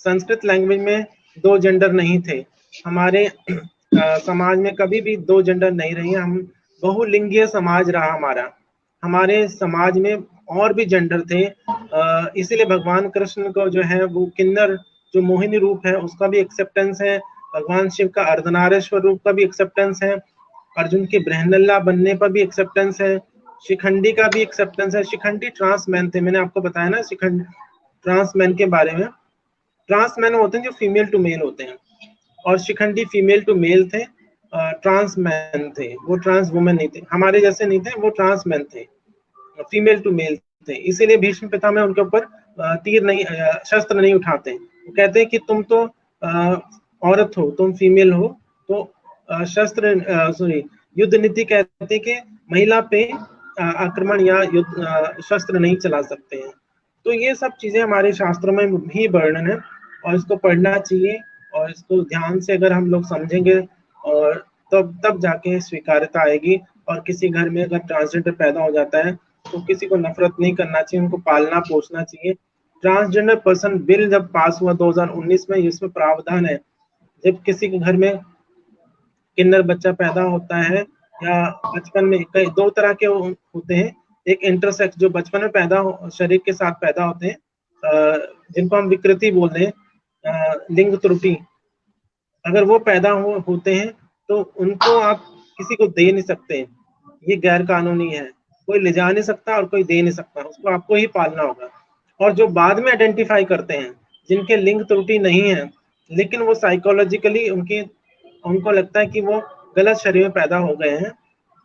Speaker 2: संस्कृत लैंग्वेज में दो जेंडर नहीं थे। हमारे समाज में कभी भी दो जेंडर नहीं रही, हम बहुलिंगीय समाज रहा हमारा। हमारे समाज में और भी जेंडर थे, इसीलिए भगवान कृष्ण को जो है वो किन्नर, जो मोहिनी रूप है, उसका भी एक्सेप्टेंस है। भगवान शिव का अर्धनारेश्वर रूप का भी एक्सेप्टेंस है। अर्जुन के बृहन्नल्ला बनने पर भी एक्सेप्टेंस है। शिखंडी का भी एक्सेप्टेंस है। शिखंडी ट्रांस मैन थे, मैंने आपको बताया ना शिखंडी ट्रांस मैन के बारे में। ट्रांस मैन होते हैं जो फीमेल टू मेल होते हैं, और शिखंडी फीमेल टू मेल थे, ट्रांस मैन थे, वो ट्रांस वुमेन नहीं थे, हमारे जैसे नहीं थे, वो ट्रांस मैन थे, फीमेल टू मेल थे। इसीलिए भीष्म पितामह उनके ऊपर तीर नहीं, शस्त्र नहीं उठाते। वो कहते हैं कि तुम तो औरत हो, तुम फीमेल हो, तो शस्त्र सॉरी युद्ध नीति कहते हैं कि महिला पे आक्रमण या युद्ध शस्त्र नहीं चला सकते हैं। तो ये सब चीजें हमारे शास्त्रों में भी वर्णन है, और इसको पढ़ना चाहिए, और इसको ध्यान से अगर हम लोग समझेंगे, और तब जाके स्वीकार्यता आएगी। और किसी घर में अगर ट्रांसजेंडर पैदा हो जाता है, तो किसी को नफरत नहीं करना चाहिए, उनको पालना पोसना चाहिए। ट्रांसजेंडर पर्सन बिल जब पास हुआ 2019 में, इसमें प्रावधान है, जब किसी के घर में किन्नर बच्चा पैदा होता है, या बचपन में, कई दो तरह के होते हैं। एक इंटरसेक्स, जो बचपन में पैदा शरीर के साथ पैदा होते हैं, जिनको हम विकृति बोल रहे हैं, लिंग त्रुटि, अगर वो पैदा होते हैं, तो उनको आप किसी को दे नहीं सकते, ये गैर कानूनी है। कोई ले जा नहीं सकता और कोई दे नहीं सकता, उसको आपको ही पालना होगा। और जो बाद में आइडेंटिफाई करते हैं, जिनके लिंग त्रुटि नहीं है, लेकिन वो साइकोलॉजिकली उनको लगता है कि वो गलत शरीर में पैदा हो गए हैं,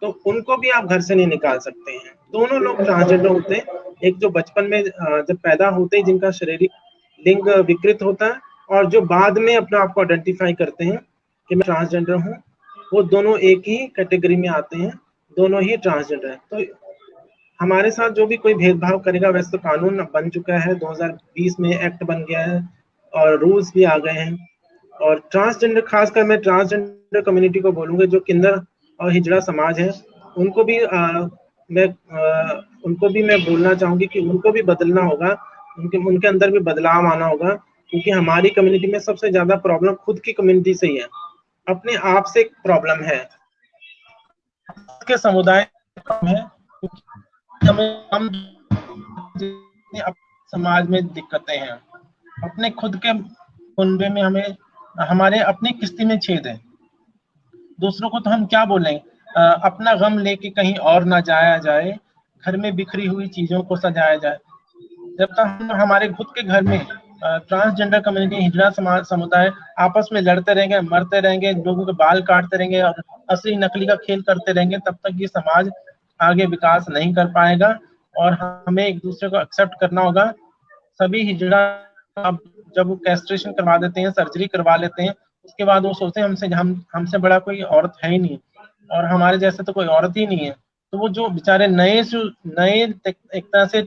Speaker 2: तो उनको भी आप घर से नहीं निकाल सकते हैं। दोनों लोग ट्रांसजेंडर होते हैं, एक जो बचपन में जब पैदा होते हैं जिनका शारीरिक लिंग विकृत होता है, और जो बाद में अपने आप को आइडेंटिफाई करते हैं कि मैं ट्रांसजेंडर हूँ, वो दोनों एक ही कैटेगरी में आते हैं, दोनों ही ट्रांसजेंडर है। तो हमारे साथ जो भी कोई भेदभाव करेगा, वैसे तो कानून बन चुका है, 2020 में एक्ट बन गया है और रूल्स भी आ गए हैं। और ट्रांसजेंडर, खासकर मैं ट्रांसजेंडर कम्युनिटी को बोलूंगा, जो किन्नर और हिजड़ा समाज है, उनको भी मैं बोलना चाहूंगी कि उनको भी बदलना होगा, उनके अंदर भी बदलाव आना होगा, क्योंकि हमारी कम्युनिटी में सबसे ज्यादा प्रॉब्लम खुद की कम्युनिटी से ही है, अपने आप से प्रॉब्लम है, के समुदाय है, हम समाज में दिक्कतें हैं, अपने खुद के कुनबे में हमारे अपनी किस्ती में छेद है, दूसरों को तो हम क्या बोलें, अपना गम लेके कहीं और ना जाया जाए, घर में बिखरी हुई चीजों को सजाया जाए। जब तक हम हमारे खुद के घर में ट्रांसजेंडर कम्युनिटी, हिजड़ा समुदाय आपस में लड़ते रहेंगे, मरते रहेंगे, लोगों के बाल काटते रहेंगे और असली नकली का खेल करते रहेंगे, तब तक ये समाज आगे विकास नहीं कर पाएगा। और हमें एक दूसरे को एक्सेप्ट करना होगा। सभी हिजड़ा अब जब वो कैस्ट्रेशन करवा देते हैं, सर्जरी करवा लेते हैं, उसके बाद वो सोचते हैं हमसे बड़ा कोई औरत है ही नहीं, और हमारे जैसे तो कोई औरत ही नहीं है। तो वो जो बेचारे नए एक तरह से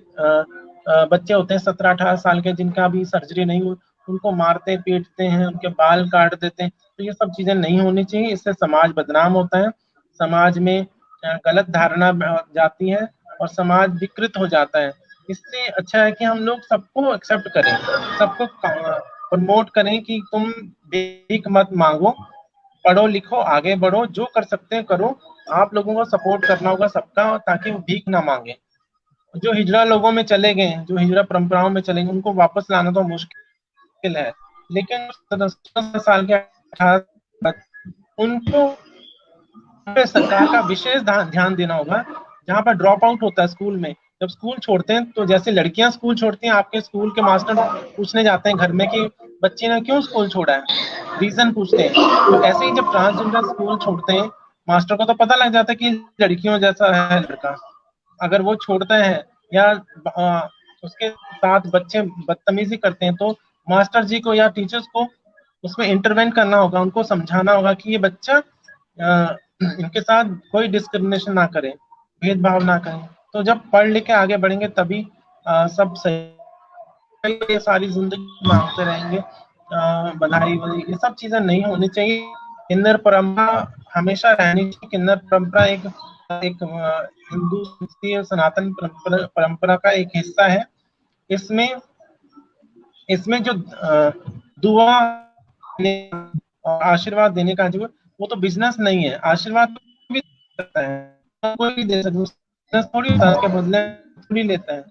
Speaker 2: बच्चे होते हैं 17-18 साल के, जिनका भी सर्जरी नहीं हुई, उनको मारते पीटते हैं, उनके बाल काट देते हैं। तो ये सब चीजें नहीं होनी चाहिए, इससे समाज बदनाम होता है, समाज में गलत धारणा जाती है और समाज विकृत हो जाता है। इससे अच्छा है कि हम लोग सबको एक्सेप्ट करें, सबको प्रमोट करें कि तुम भीख मत मांगो, पढ़ो लिखो, आगे बढ़ो, जो कर सकते हैं करो। आप लोगों को सपोर्ट करना होगा सबका, ताकि वो भीख ना मांगे। जो हिजड़ा लोगों में चले गए, जो हिजड़ा परंपराओं में चले गए, उनको वापस लाना तो मुश्किल है, लेकिन 17 साल के 18 उनको सरकार का विशेष ध्यान देना होगा। जहाँ पर ड्रॉप आउट होता है स्कूल में, जब स्कूल छोड़ते हैं, तो जैसे लड़कियां स्कूल छोड़ती हैं, आपके स्कूल के मास्टर पूछने जाते हैं घर में कि बच्चे ने क्यों स्कूल छोड़ा है, रीजन पूछते हैं। तो ऐसे ही जब ट्रांसजेंडर स्कूल छोड़ते हैं, मास्टर को तो पता लग जाता है कि लड़कियों जैसा है लड़का, अगर वो छोड़ता है या उसके साथ बच्चे बदतमीजी करते हैं, तो मास्टर जी को या टीचर्स को उसमें इंटरवेंट करना होगा, उनको समझाना होगा कि ये बच्चा इनके साथ कोई डिस्क्रिमिनेशन ना करें, भेदभाव ना करें। तो जब पढ़ लिख के आगे बढ़ेंगे तभी सब सही। ये सारी जिंदगी मांगते रहेंगे बधाई वधाई, ये सब चीजें नहीं होनी चाहिए। किन्नर परंपरा हमेशा रहनी चाहिए। किन्नर परंपरा एक एक हिंदू सनातन परंपरा का एक हिस्सा है। इसमें इसमें जो दुआ और आशीर्वाद देने का जो, वो तो बिजनेस नहीं है। आशीर्वाद भी सकता है, कोई भी दे सकता है, थोड़ी के बदले थोड़ी लेता है।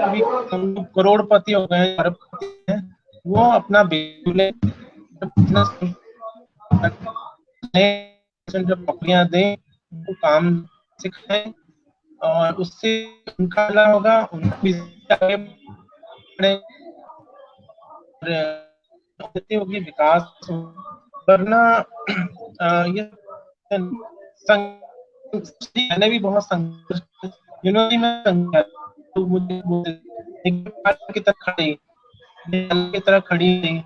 Speaker 2: अभी करोड़पति हो गए, अरबपति हैं, वो अपना बिजनेस नौकरियां दें, उनको काम सिखाएं, और उससे उनका भला होगा, उनको भी आगे होगी, विकास। वरना ये मैंने भी बहुत संघर्ष यूनिवर्सिटी में तो मुझे की तरह खड़ी की तरह खड़ी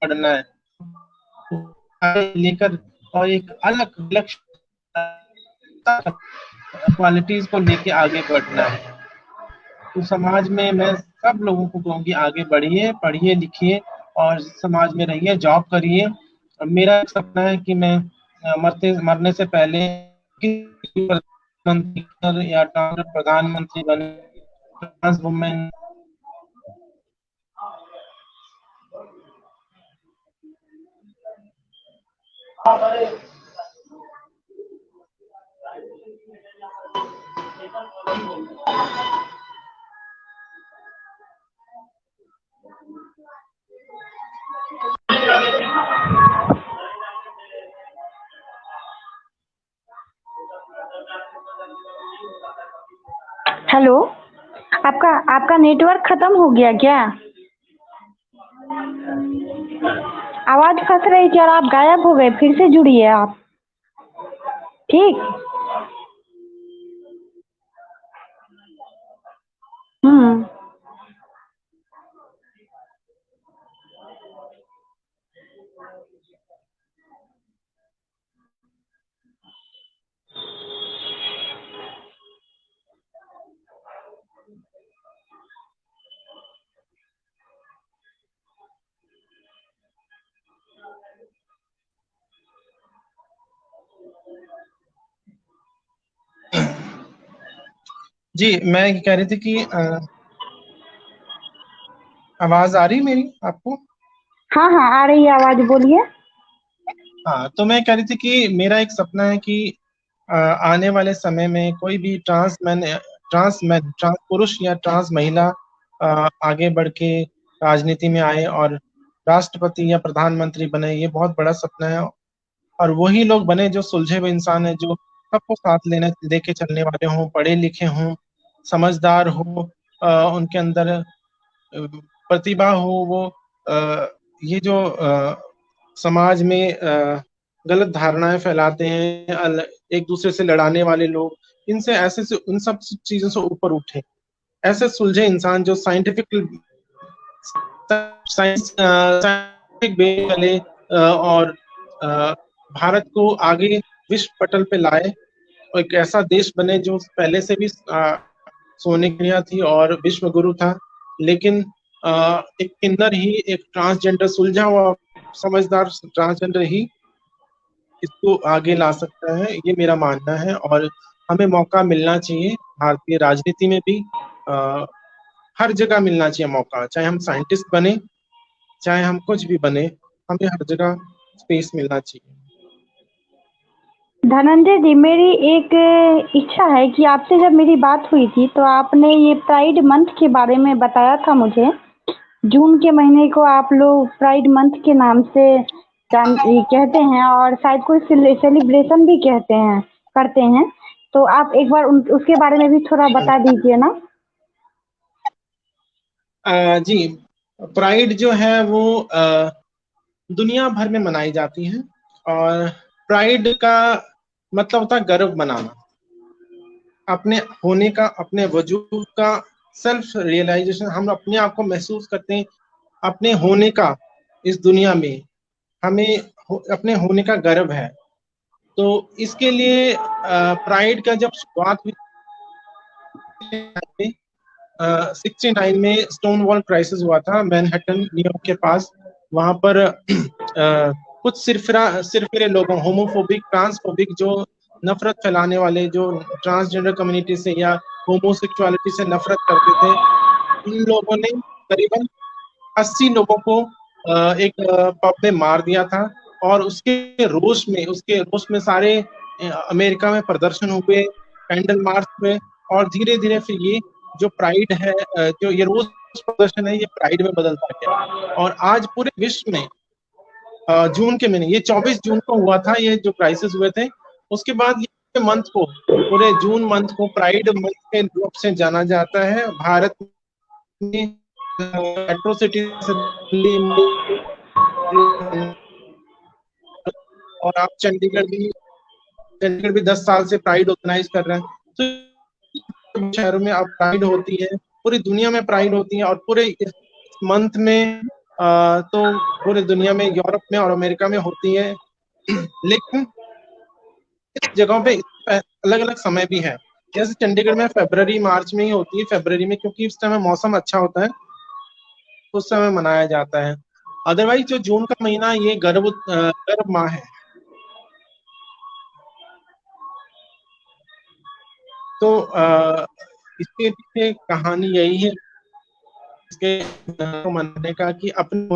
Speaker 2: पढ़ना है लेकर, और एक अलग लक्ष्य क्वालिटीज को लेके आगे बढ़ना है। तो समाज में मैं सब लोगों को कहूँगी, आगे बढ़िए, पढ़िए लिखिए और समाज में रहिए, जॉब करिए। मेरा सपना है कि मैं मरने से पहले मंत्री या प्रधानमंत्री बने, ट्रांस वुमेन
Speaker 1: हेलो, आपका आपका नेटवर्क खत्म हो गया क्या? आवाज फंस रही थी और आप गायब हो गए, फिर से जुड़िए आप। ठीक। हम्म।
Speaker 2: जी, मैं ये कह रही थी कि आवाज आ रही मेरी आपको?
Speaker 1: हाँ हाँ, आ रही है आवाज, बोलिए।
Speaker 2: हाँ, तो मैं कह रही थी कि मेरा एक सपना है कि आने वाले समय में कोई भी ट्रांस पुरुष या ट्रांस महिला आगे बढ़ के राजनीति में आए और राष्ट्रपति या प्रधानमंत्री बने। ये बहुत बड़ा सपना है। और वही लोग बने जो सुलझे हुए इंसान है, जो सबको साथ लेके चलने वाले हों, पढ़े लिखे हों, समझदार हो, उनके अंदर प्रतिभा हो। वो ये जो समाज में गलत धारणाएं फैलाते हैं, एक दूसरे से लड़ाने वाले लोग, इनसे ऐसे से उन सब चीजों से ऊपर उठे। ऐसे सुलझे इंसान जो साइंटिफिक वे चले और भारत को आगे विश्व पटल पे लाए और एक ऐसा देश बने जो पहले से भी सोने की चिड़िया थी और विश्व गुरु था। लेकिन एक किन्नर ही, एक ट्रांसजेंडर, सुलझा हुआ समझदार ट्रांसजेंडर ही इसको आगे ला सकता है, ये मेरा मानना है। और हमें मौका मिलना चाहिए भारतीय राजनीति में भी। आ, हर जगह मिलना चाहिए मौका, चाहे हम साइंटिस्ट बने, चाहे हम कुछ भी बने, हमें हर जगह स्पेस मिलना चाहिए।
Speaker 1: धनंजय जी, मेरी एक इच्छा है कि आपसे जब मेरी बात हुई थी तो आपने ये प्राइड मंथ के बारे में बताया था मुझे। जून के महीने को आप लोग प्राइड मंथ के नाम से ये कहते हैं और शायद कोई सेलिब्रेशन भी कहते हैं, करते हैं। तो आप एक बार उसके बारे में भी थोड़ा बता दीजिए ना।
Speaker 2: जी, प्राइड जो है वो दुनिया भर में मनाई जाती है। और प्राइड का मतलब होता है गर्व मनाना, अपने होने का, अपने वजूद का, सेल्फ रियलाइजेशन। हम अपने आप को महसूस करते हैं अपने होने का इस दुनिया में। हमें अपने होने का गर्व है। तो इसके लिए प्राइड का जब शुरुआत हुई 69 में स्टोन वॉल क्राइसिस हुआ था मैनहट्टन, न्यूयॉर्क के पास। वहां पर कुछ सिरफिरे लोगों, होमोफोबिक, ट्रांसफोबिक, जो नफरत फैलाने वाले, जो ट्रांसजेंडर कम्युनिटी से या होमोसेक्सुअलिटी से नफरत करते थे, इन लोगों ने करीबन 80 लोगों को एक पब में मार दिया था। और उसके रोष में सारे अमेरिका में प्रदर्शन हुए, कैंडल मार्च हुए। और धीरे धीरे फिर ये जो प्राइड है, जो ये रोष प्रदर्शन है, ये प्राइड में बदलता गया। और आज पूरे विश्व में जून के महीने, ये 24 जून को हुआ था, ये जो क्राइसिस हुए थे। उसके बाद ये मंथ को, पूरे जून मंथ को प्राइड मंथ के रूप से जाना जाता है। भारत में मेट्रो सिटी और आप चंडीगढ़ भी 10 साल से प्राइड ऑर्गेनाइज कर रहे हैं। तो शहरों में अब प्राइड होती है, पूरी दुनिया में प्राइड होती है। और पूरे इस मंथ में तो पूरी दुनिया में, यूरोप में और अमेरिका में होती है। लेकिन इस जगहों पे अलग अलग समय भी है। जैसे चंडीगढ़ में फरवरी मार्च में ही होती है, फरवरी में, क्योंकि उस समय मौसम अच्छा होता है, उस समय मनाया जाता है। अदरवाइज जो जून का महीना, ये गर्भ माह है। तो इसके पीछे कहानी यही है, इसके को मनाने का, कि अपने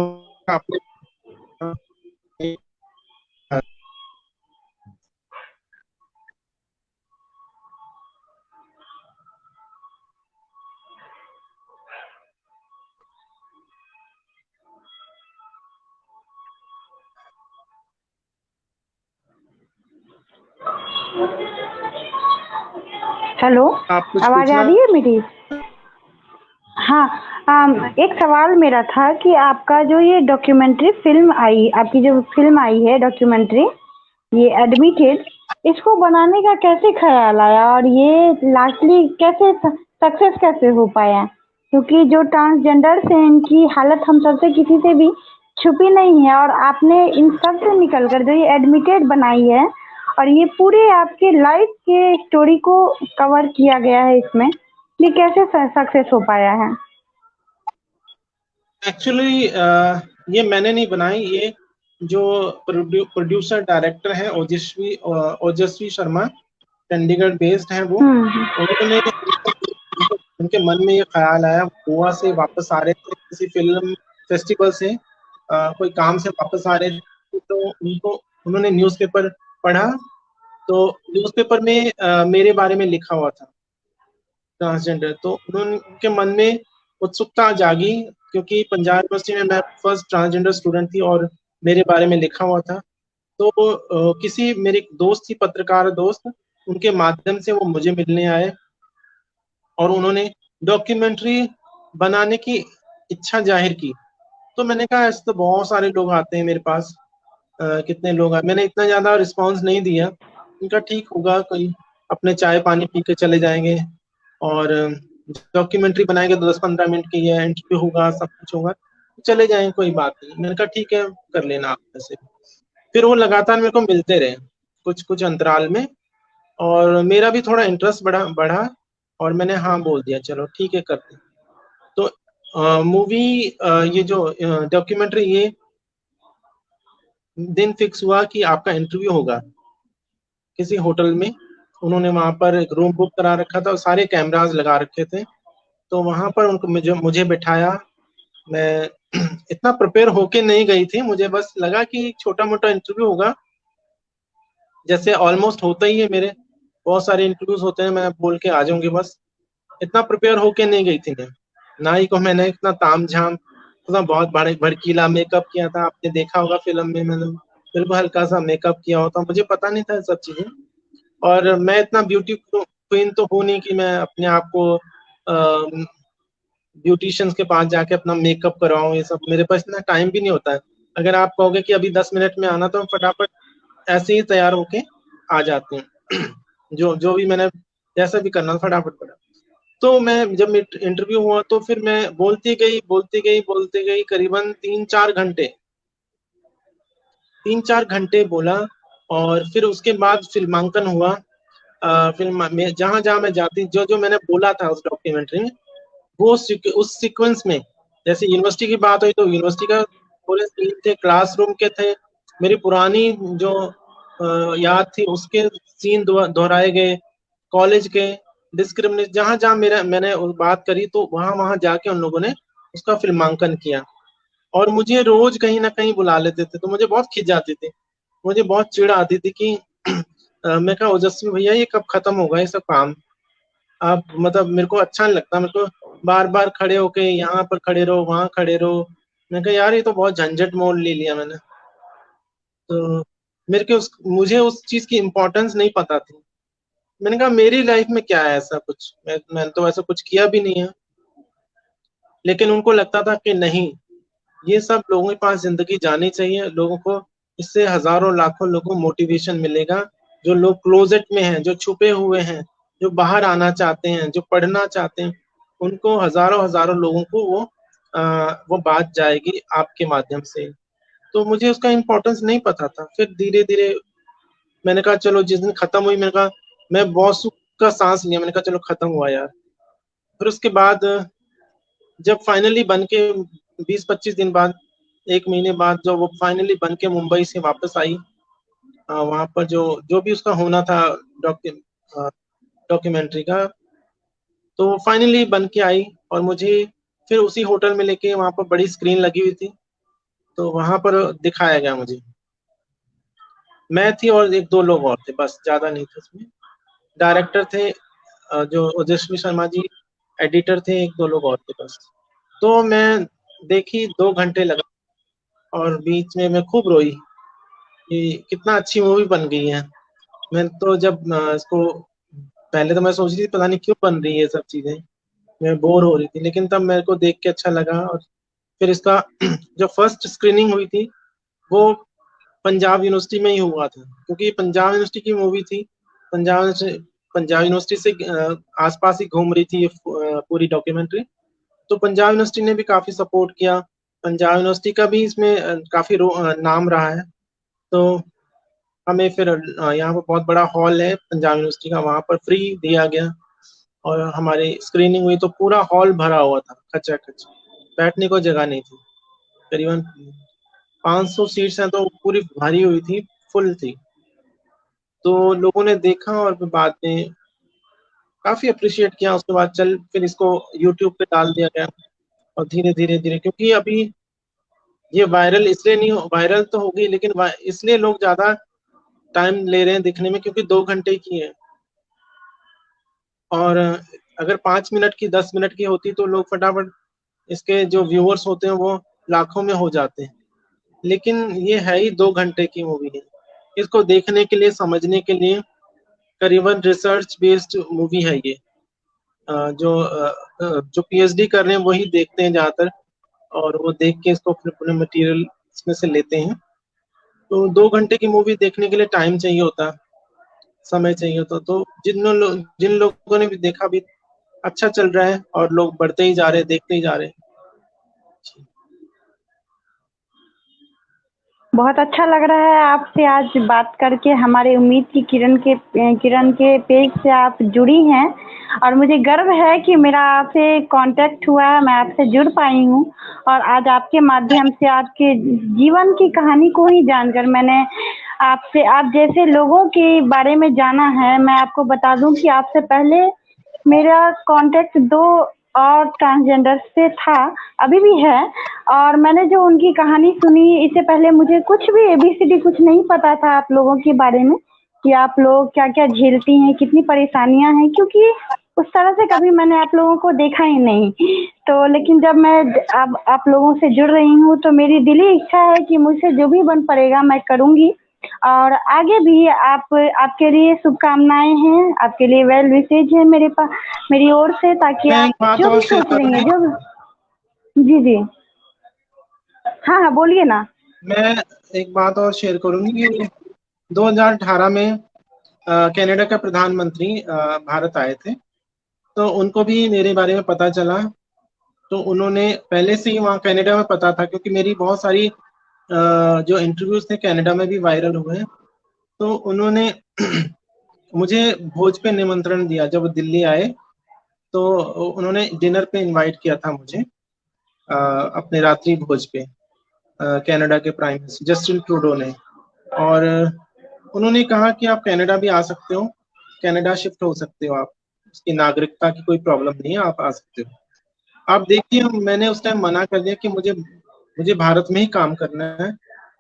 Speaker 1: हेलो,
Speaker 2: आप कुछ
Speaker 1: आवाज आ
Speaker 2: पूछना।
Speaker 1: रही है मेरी? हाँ, एक सवाल मेरा था कि आपका जो ये डॉक्यूमेंट्री फिल्म आई, आपकी जो फिल्म आई है डॉक्यूमेंट्री, ये एडमिटेड, इसको बनाने का कैसे ख्याल आया और ये लास्टली कैसे सक्सेस कैसे हो पाया? क्योंकि जो ट्रांसजेंडर्स हैं इनकी हालत हम सबसे किसी से भी छुपी नहीं है, और आपने इन सब से निकल कर जो ये एडमिटेड बनाई है और ये पूरे आपके लाइफ के स्टोरी को कवर किया गया है इसमें, ये कैसे सक्सेस हो पाया है?
Speaker 2: एक्चुअली ये मैंने नहीं बनाई, ये जो प्रोड्यूसर डायरेक्टर है ओजस्वी शर्मा, चंडीगढ़ बेस्ड हैं वो।
Speaker 1: हम्म।
Speaker 2: उन्होंने उनके मन में ये ख्याल आया, गोवा से वापस आ रहे थे किसी फिल्म फेस्टिवल से, कोई काम से वापस आ रहे थे, तो उनको उन्होंने न्यूज़पेपर पढ़ा। तो न्यूज़पेपर में मेरे बारे में लिखा हुआ था, ट्रांसजेंडर। तो उनके मन में उत्सुकता जागी, क्योंकि पंजाब यूनिवर्सिटी में मैं फर्स्ट ट्रांसजेंडर स्टूडेंट थी और मेरे बारे में लिखा हुआ था। तो किसी मेरे दोस्त थी, पत्रकार दोस्त, उनके माध्यम से वो मुझे मिलने आए और उन्होंने डॉक्यूमेंट्री बनाने की इच्छा जाहिर की। तो मैंने कहा ऐसे तो बहुत सारे लोग आते हैं मेरे पास, कितने लोग आए, मैंने इतना ज्यादा रिस्पांस नहीं दिया। उनका ठीक होगा, कोई अपने चाय पानी पी के चले जाएंगे और डॉक्यूमेंट्री बनाएंगे तो 10-15 मिनट की है, इंटरव्यू होगा, सब कुछ होगा, चले जाएंगे, कोई बात नहीं। मैंने कहा ठीक है, कर लेना आप ऐसे। फिर वो लगातार मेरे को मिलते रहे कुछ कुछ अंतराल में, और मेरा भी थोड़ा इंटरेस्ट बढ़ा बढ़ा और मैंने हाँ बोल दिया, चलो ठीक है करते हैं। तो मूवी, ये जो डॉक्यूमेंट्री, ये दिन फिक्स हुआ कि आपका इंटरव्यू होगा किसी होटल में। उन्होंने वहां पर एक रूम बुक करा रखा था और सारे कैमरास लगा रखे थे। तो वहां पर उनको मुझे बिठाया। मैं इतना प्रिपेयर होके नहीं गई थी, मुझे बस लगा कि छोटा मोटा इंटरव्यू होगा, जैसे ऑलमोस्ट होता ही है मेरे बहुत सारे इंटरव्यूज होते हैं, मैं बोल के आ जाऊंगी बस। इतना प्रिपेयर होके नहीं गई थी मैं, ना ही को मैंने इतना ताम झाम, उतना बहुत बड़े भड़कीला मेकअप किया था। आपने देखा होगा फिल्म में, मैंने बिल्कुल हल्का सा मेकअप किया होता, मुझे पता नहीं था ये सब चीजें। और मैं इतना ब्यूटी क्वीन तो हूँ नहीं कि मैं अपने आप को ब्यूटिशियंस के पास जाके अपना मेकअप करवाऊं, ये सब मेरे पास इतना टाइम भी नहीं होता है। अगर आप कहोगे कि अभी 10 मिनट में आना, तो हम फटाफट ऐसे ही तैयार होके आ जाते हैं। जो जो भी मैंने जैसा भी करना फटाफट पड़ा। तो मैं जब इंटरव्यू हुआ तो फिर मैं बोलती गई करीबन 3-4 घंटे, 3-4 घंटे बोला। और फिर उसके बाद फिल्मांकन हुआ। फिल्म में जहां जहां मैं जाती, जो जो मैंने बोला था उस डॉक्यूमेंट्री में, वो उस सीक्वेंस में, जैसे यूनिवर्सिटी की बात हुई तो यूनिवर्सिटी का पूरे सीन थे, क्लासरूम के थे, मेरी पुरानी जो याद थी उसके सीन दोहराए गए, कॉलेज के डिस्क्रिमिनेशन, जहां जहां मेरा मैंने बात करी तो वहां वहां जाके उन लोगों ने उसका फिल्मांकन किया। और मुझे रोज कहीं ना कहीं बुला लेते थे, तो मुझे बहुत खिंच जाती थी, मुझे बहुत चिढ़ आती थी कि मैं कहा ओजस्वी भैया ये कब खत्म होगा ये सब काम। आप मतलब मेरे को अच्छा नहीं लगता, मेरे को बार बार खड़े होके यहाँ पर खड़े रहो, वहां खड़े रहो। मैं कहा यार ये तो बहुत झंझट मोल ले लिया मैंने। तो मुझे उस चीज की इम्पोर्टेंस नहीं पता थी। मैंने कहा मेरी लाइफ में क्या है ऐसा कुछ, मैंने तो ऐसा कुछ किया भी नहीं है। लेकिन उनको लगता था कि नहीं, ये सब लोगों के पास जिंदगी जानी चाहिए, लोगों को इससे हजारों लाखों लोगों को मोटिवेशन मिलेगा। जो लोग क्लोजेट में हैं, जो छुपे हुए हैं, जो बाहर आना चाहते हैं, जो पढ़ना चाहते हैं, उनको हजारों हजारों लोगों को वो बात जाएगी आपके माध्यम से। तो मुझे उसका इम्पोर्टेंस नहीं पता था। फिर धीरे धीरे मैंने कहा चलो, जिस दिन खत्म हुई, मैंने कहा मैं बहुत सुख का सांस लिया, मैंने कहा चलो खत्म हुआ यार। फिर उसके बाद जब फाइनली बन के 20-25 दिन बाद, 1 महीने बाद, जब वो फाइनली बन के मुंबई से वापस आई, वहां पर जो जो भी उसका होना था डॉक्यूमेंट्री का, तो वो फाइनली बन के आई। और मुझे फिर उसी होटल में लेके, वहां पर बड़ी स्क्रीन लगी हुई थी, तो वहां पर दिखाया गया मुझे। मैं थी और 1-2 लोग और थे, बस ज्यादा नहीं थे उसमें। डायरेक्टर थे जो ओजस्वी शर्मा जी, एडिटर थे, 1-2 लोग और थे बस। तो मैं देखी, 2 घंटे लगा, और बीच में मैं खूब रोई कि कितना अच्छी मूवी बन गई है। मैं तो जब इसको पहले तो मैं सोच रही थी पता नहीं क्यों बन रही है ये सब चीजें, मैं बोर हो रही थी, लेकिन तब मेरे को देख के अच्छा लगा। और फिर इसका जो फर्स्ट स्क्रीनिंग हुई थी वो पंजाब यूनिवर्सिटी में ही हुआ था, क्योंकि पंजाब यूनिवर्सिटी की मूवी थी। पंजाब यूनिवर्सिटी से आसपास ही घूम रही थी ये पूरी डॉक्यूमेंट्री। तो पंजाब यूनिवर्सिटी ने भी काफी सपोर्ट किया। पंजाब यूनिवर्सिटी का भी इसमें काफी नाम रहा है। तो हमें फिर यहाँ पर बहुत बड़ा हॉल है पंजाब यूनिवर्सिटी का, वहाँ पर फ्री दिया गया और हमारी स्क्रीनिंग हुई तो पूरा हॉल भरा हुआ था खचाखच, बैठने को जगह नहीं थी। करीबन 500 सीट्स हैं तो पूरी भरी हुई थी, फुल थी। तो लोगों ने देखा और फिर बाद में काफी अप्रिशिएट किया। उसके बाद चल फिर इसको यूट्यूब पे डाल दिया गया और धीरे धीरे धीरे, क्योंकि अभी ये वायरल इसलिए नहीं, वायरल तो होगी लेकिन इसलिए लोग ज्यादा टाइम ले रहे हैं देखने में क्योंकि 2 घंटे की है। और अगर 5 मिनट की 10 मिनट की होती तो लोग फटाफट, इसके जो व्यूअर्स होते हैं वो लाखों में हो जाते हैं। लेकिन ये है ही 2 घंटे की मूवी है, इसको देखने के लिए, समझने के लिए करीबन रिसर्च बेस्ड मूवी है ये। जो पीएचडी कर रहे हैं वही देखते हैं ज्यादातर, और वो देख के इसको फिर पूरे मटेरियल इसमें से लेते हैं। तो 2 घंटे की मूवी देखने के लिए टाइम चाहिए होता, समय चाहिए होता। तो जिन लोगों ने भी देखा भी अच्छा चल रहा है और लोग बढ़ते ही जा रहे हैं, देखते ही जा रहे हैं।
Speaker 1: बहुत अच्छा लग रहा है आपसे आज बात करके। हमारे उम्मीद की किरण के पेज से आप जुड़ी हैं और मुझे गर्व है कि मेरा आपसे कांटेक्ट हुआ है, मैं आपसे जुड़ पाई हूँ। और आज आपके माध्यम से आपके जीवन की कहानी को ही जानकर मैंने आपसे, आप जैसे लोगों के बारे में जाना है। मैं आपको बता दूं कि आपसे पहले मेरा कांटेक्ट 2 और ट्रांसजेंडर से था, अभी भी है। और मैंने जो उनकी कहानी सुनी, इससे पहले मुझे कुछ भी एबीसीडी कुछ नहीं पता था आप लोगों के बारे में, कि आप लोग क्या क्या झेलती हैं, कितनी परेशानियां हैं, क्योंकि उस तरह से कभी मैंने आप लोगों को देखा ही नहीं। तो लेकिन जब मैं अब आप लोगों से जुड़ रही हूँ तो मेरी दिली इच्छा है कि मुझसे जो भी बन पड़ेगा मैं करूँगी। और आगे भी आपके लिए शुभकामनाएं हैं, आपके लिए वेल विशेज है मेरी ओर से, ताकि
Speaker 2: मैं एक
Speaker 1: आप
Speaker 2: बात
Speaker 1: जो
Speaker 2: और
Speaker 1: भी
Speaker 2: शेयर
Speaker 1: सोच रही हैं,
Speaker 2: करूंगी।
Speaker 1: जी जी, हाँ हाँ बोलिए ना।
Speaker 2: मैं एक बात और शेयर करूंगी कि 2018 में कनाडा का प्रधानमंत्री भारत आए थे, तो उनको भी मेरे बारे में पता चला। तो उन्होंने पहले से ही वहाँ कनाडा में पता था, क्योंकि मेरी बहुत सारी जो इंटरव्यूज थे कनाडा में भी वायरल हुए हैं। तो उन्होंने मुझे भोज पे निमंत्रण दिया जब वो दिल्ली आए। तो उन्होंने डिनर पे इनवाइट किया था मुझे, अपने रात्रि भोज पे, कनाडा के प्राइम मिनिस्टर जस्टिन ट्रूडो ने। और उन्होंने कहा कि आप कनाडा भी आ सकते हो, कनाडा शिफ्ट हो सकते हो आप, उसकी नागरिकता की कोई प्रॉब्लम नहीं है, आप आ सकते हो। आप देखिए, मैंने उस टाइम मना कर दिया कि मुझे मुझे भारत में ही काम करना है,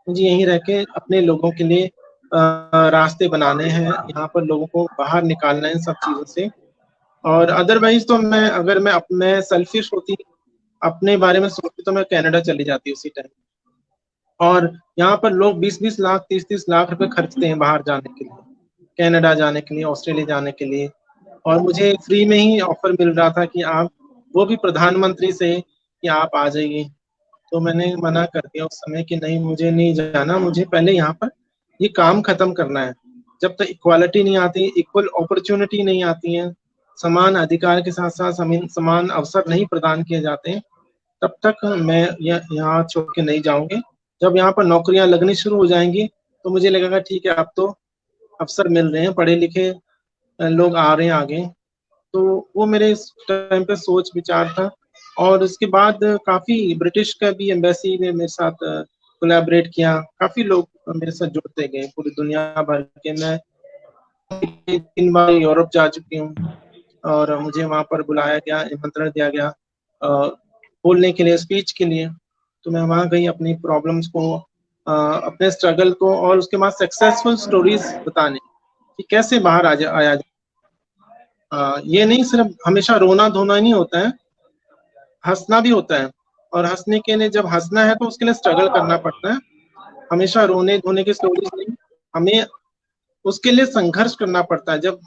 Speaker 2: मुझे यहीं रह के अपने लोगों के लिए रास्ते बनाने हैं, यहाँ पर लोगों को बाहर निकालना है सब चीज़ों से। और अदरवाइज तो मैं, अगर मैं सेल्फिश होती, अपने बारे में सोचती, तो मैं कनाडा चली जाती उसी टाइम। और यहाँ पर लोग 20-20 लाख 30-30 लाख रुपए खर्चते हैं बाहर जाने के लिए, कनाडा जाने के लिए, ऑस्ट्रेलिया जाने के लिए। और मुझे फ्री में ही ऑफर मिल रहा था कि आप, वो भी प्रधानमंत्री से, कि आप आ जाइए। तो मैंने मना कर दिया उस समय कि नहीं, मुझे नहीं जाना, मुझे पहले यहाँ पर ये काम खत्म करना है। जब तक इक्वालिटी नहीं आती, इक्वल अपॉर्चुनिटी नहीं आती है, समान अधिकार के साथ साथ समान अवसर नहीं प्रदान किए जाते हैं, तब तक मैं यहाँ छोड़ के नहीं जाऊंगी। जब यहाँ पर नौकरियां लगनी शुरू हो जाएंगी तो मुझे लगेगा ठीक है, अब तो अवसर मिल रहे हैं, पढ़े लिखे लोग आ रहे हैं आगे। तो वो मेरे इस टाइम पे सोच विचार था। और उसके बाद काफी ब्रिटिश का भी एम्बेसी ने मेरे साथ कोलैबोरेट किया, काफी लोग मेरे साथ जुड़ते गए पूरी दुनिया भर के। मैं 3 बार यूरोप जा चुकी हूँ और मुझे वहां पर बुलाया गया, निमंत्रण दिया गया बोलने के लिए, स्पीच के लिए। तो मैं वहां गई अपनी प्रॉब्लम्स को, अपने स्ट्रगल को, और उसके बाद सक्सेसफुल स्टोरीज बताने कि कैसे बाहर आया ये नहीं सिर्फ हमेशा रोना धोना ही नहीं होता है, हंसना भी होता है। और हंसने के लिए, जब हंसना है तो उसके लिए स्ट्रगल करना पड़ता है, हमेशा रोने धोने की स्टोरीज नहीं, हमें उसके लिए संघर्ष करना पड़ता है। जब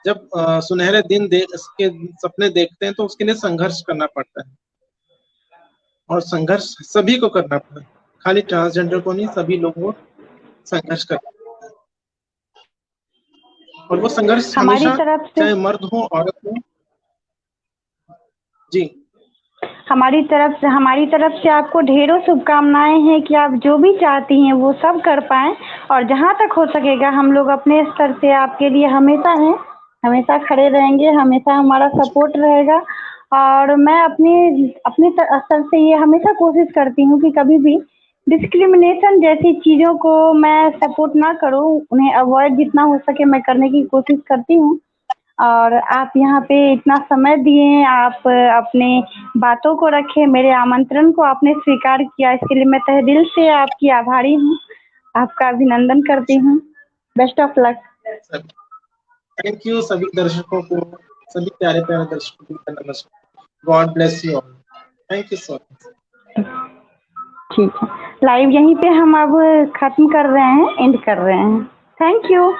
Speaker 2: जब सुनहरे दिन के सपने देखते हैं तो उसके लिए संघर्ष करना पड़ता है, और संघर्ष सभी को करना पड़ता है, खाली ट्रांसजेंडर को नहीं, सभी लोगों को संघर्ष करना पड़ता है। और वो संघर्ष
Speaker 1: हमारी
Speaker 2: हमेशा,
Speaker 1: तरफ से
Speaker 2: चाहे मर्द हो औरत हो। जी,
Speaker 1: हमारी तरफ से आपको ढेरों शुभकामनाएं हैं कि आप जो भी चाहती हैं वो सब कर पाएं, और जहां तक हो सकेगा हम लोग अपने स्तर से आपके लिए हमेशा हैं, हमेशा खड़े रहेंगे, हमेशा हमारा सपोर्ट रहेगा। और मैं अपने स्तर से ये हमेशा कोशिश करती हूँ कि कभी भी डिस्क्रिमिनेशन जैसी चीज़ों को मैं सपोर्ट ना करूँ, उन्हें अवॉइड जितना हो सके मैं करने की कोशिश करती हूँ। और आप यहाँ पे इतना समय दिए, आप अपने बातों को रखे, मेरे आमंत्रण को आपने स्वीकार किया, इसके लिए मैं तहे दिल से आपकी आभारी हूँ, आपका अभिनंदन करती हूँ। Best of luck.
Speaker 2: Thank you सभी दर्शकों को, सभी प्यारे प्यारे दर्शकों को नमस्कार। God bless you all. Thank you so much.
Speaker 1: ठीक है, लाइव यहीं पे हम अब खत्म कर रहे हैं, एंड कर रहे हैं। Thank you.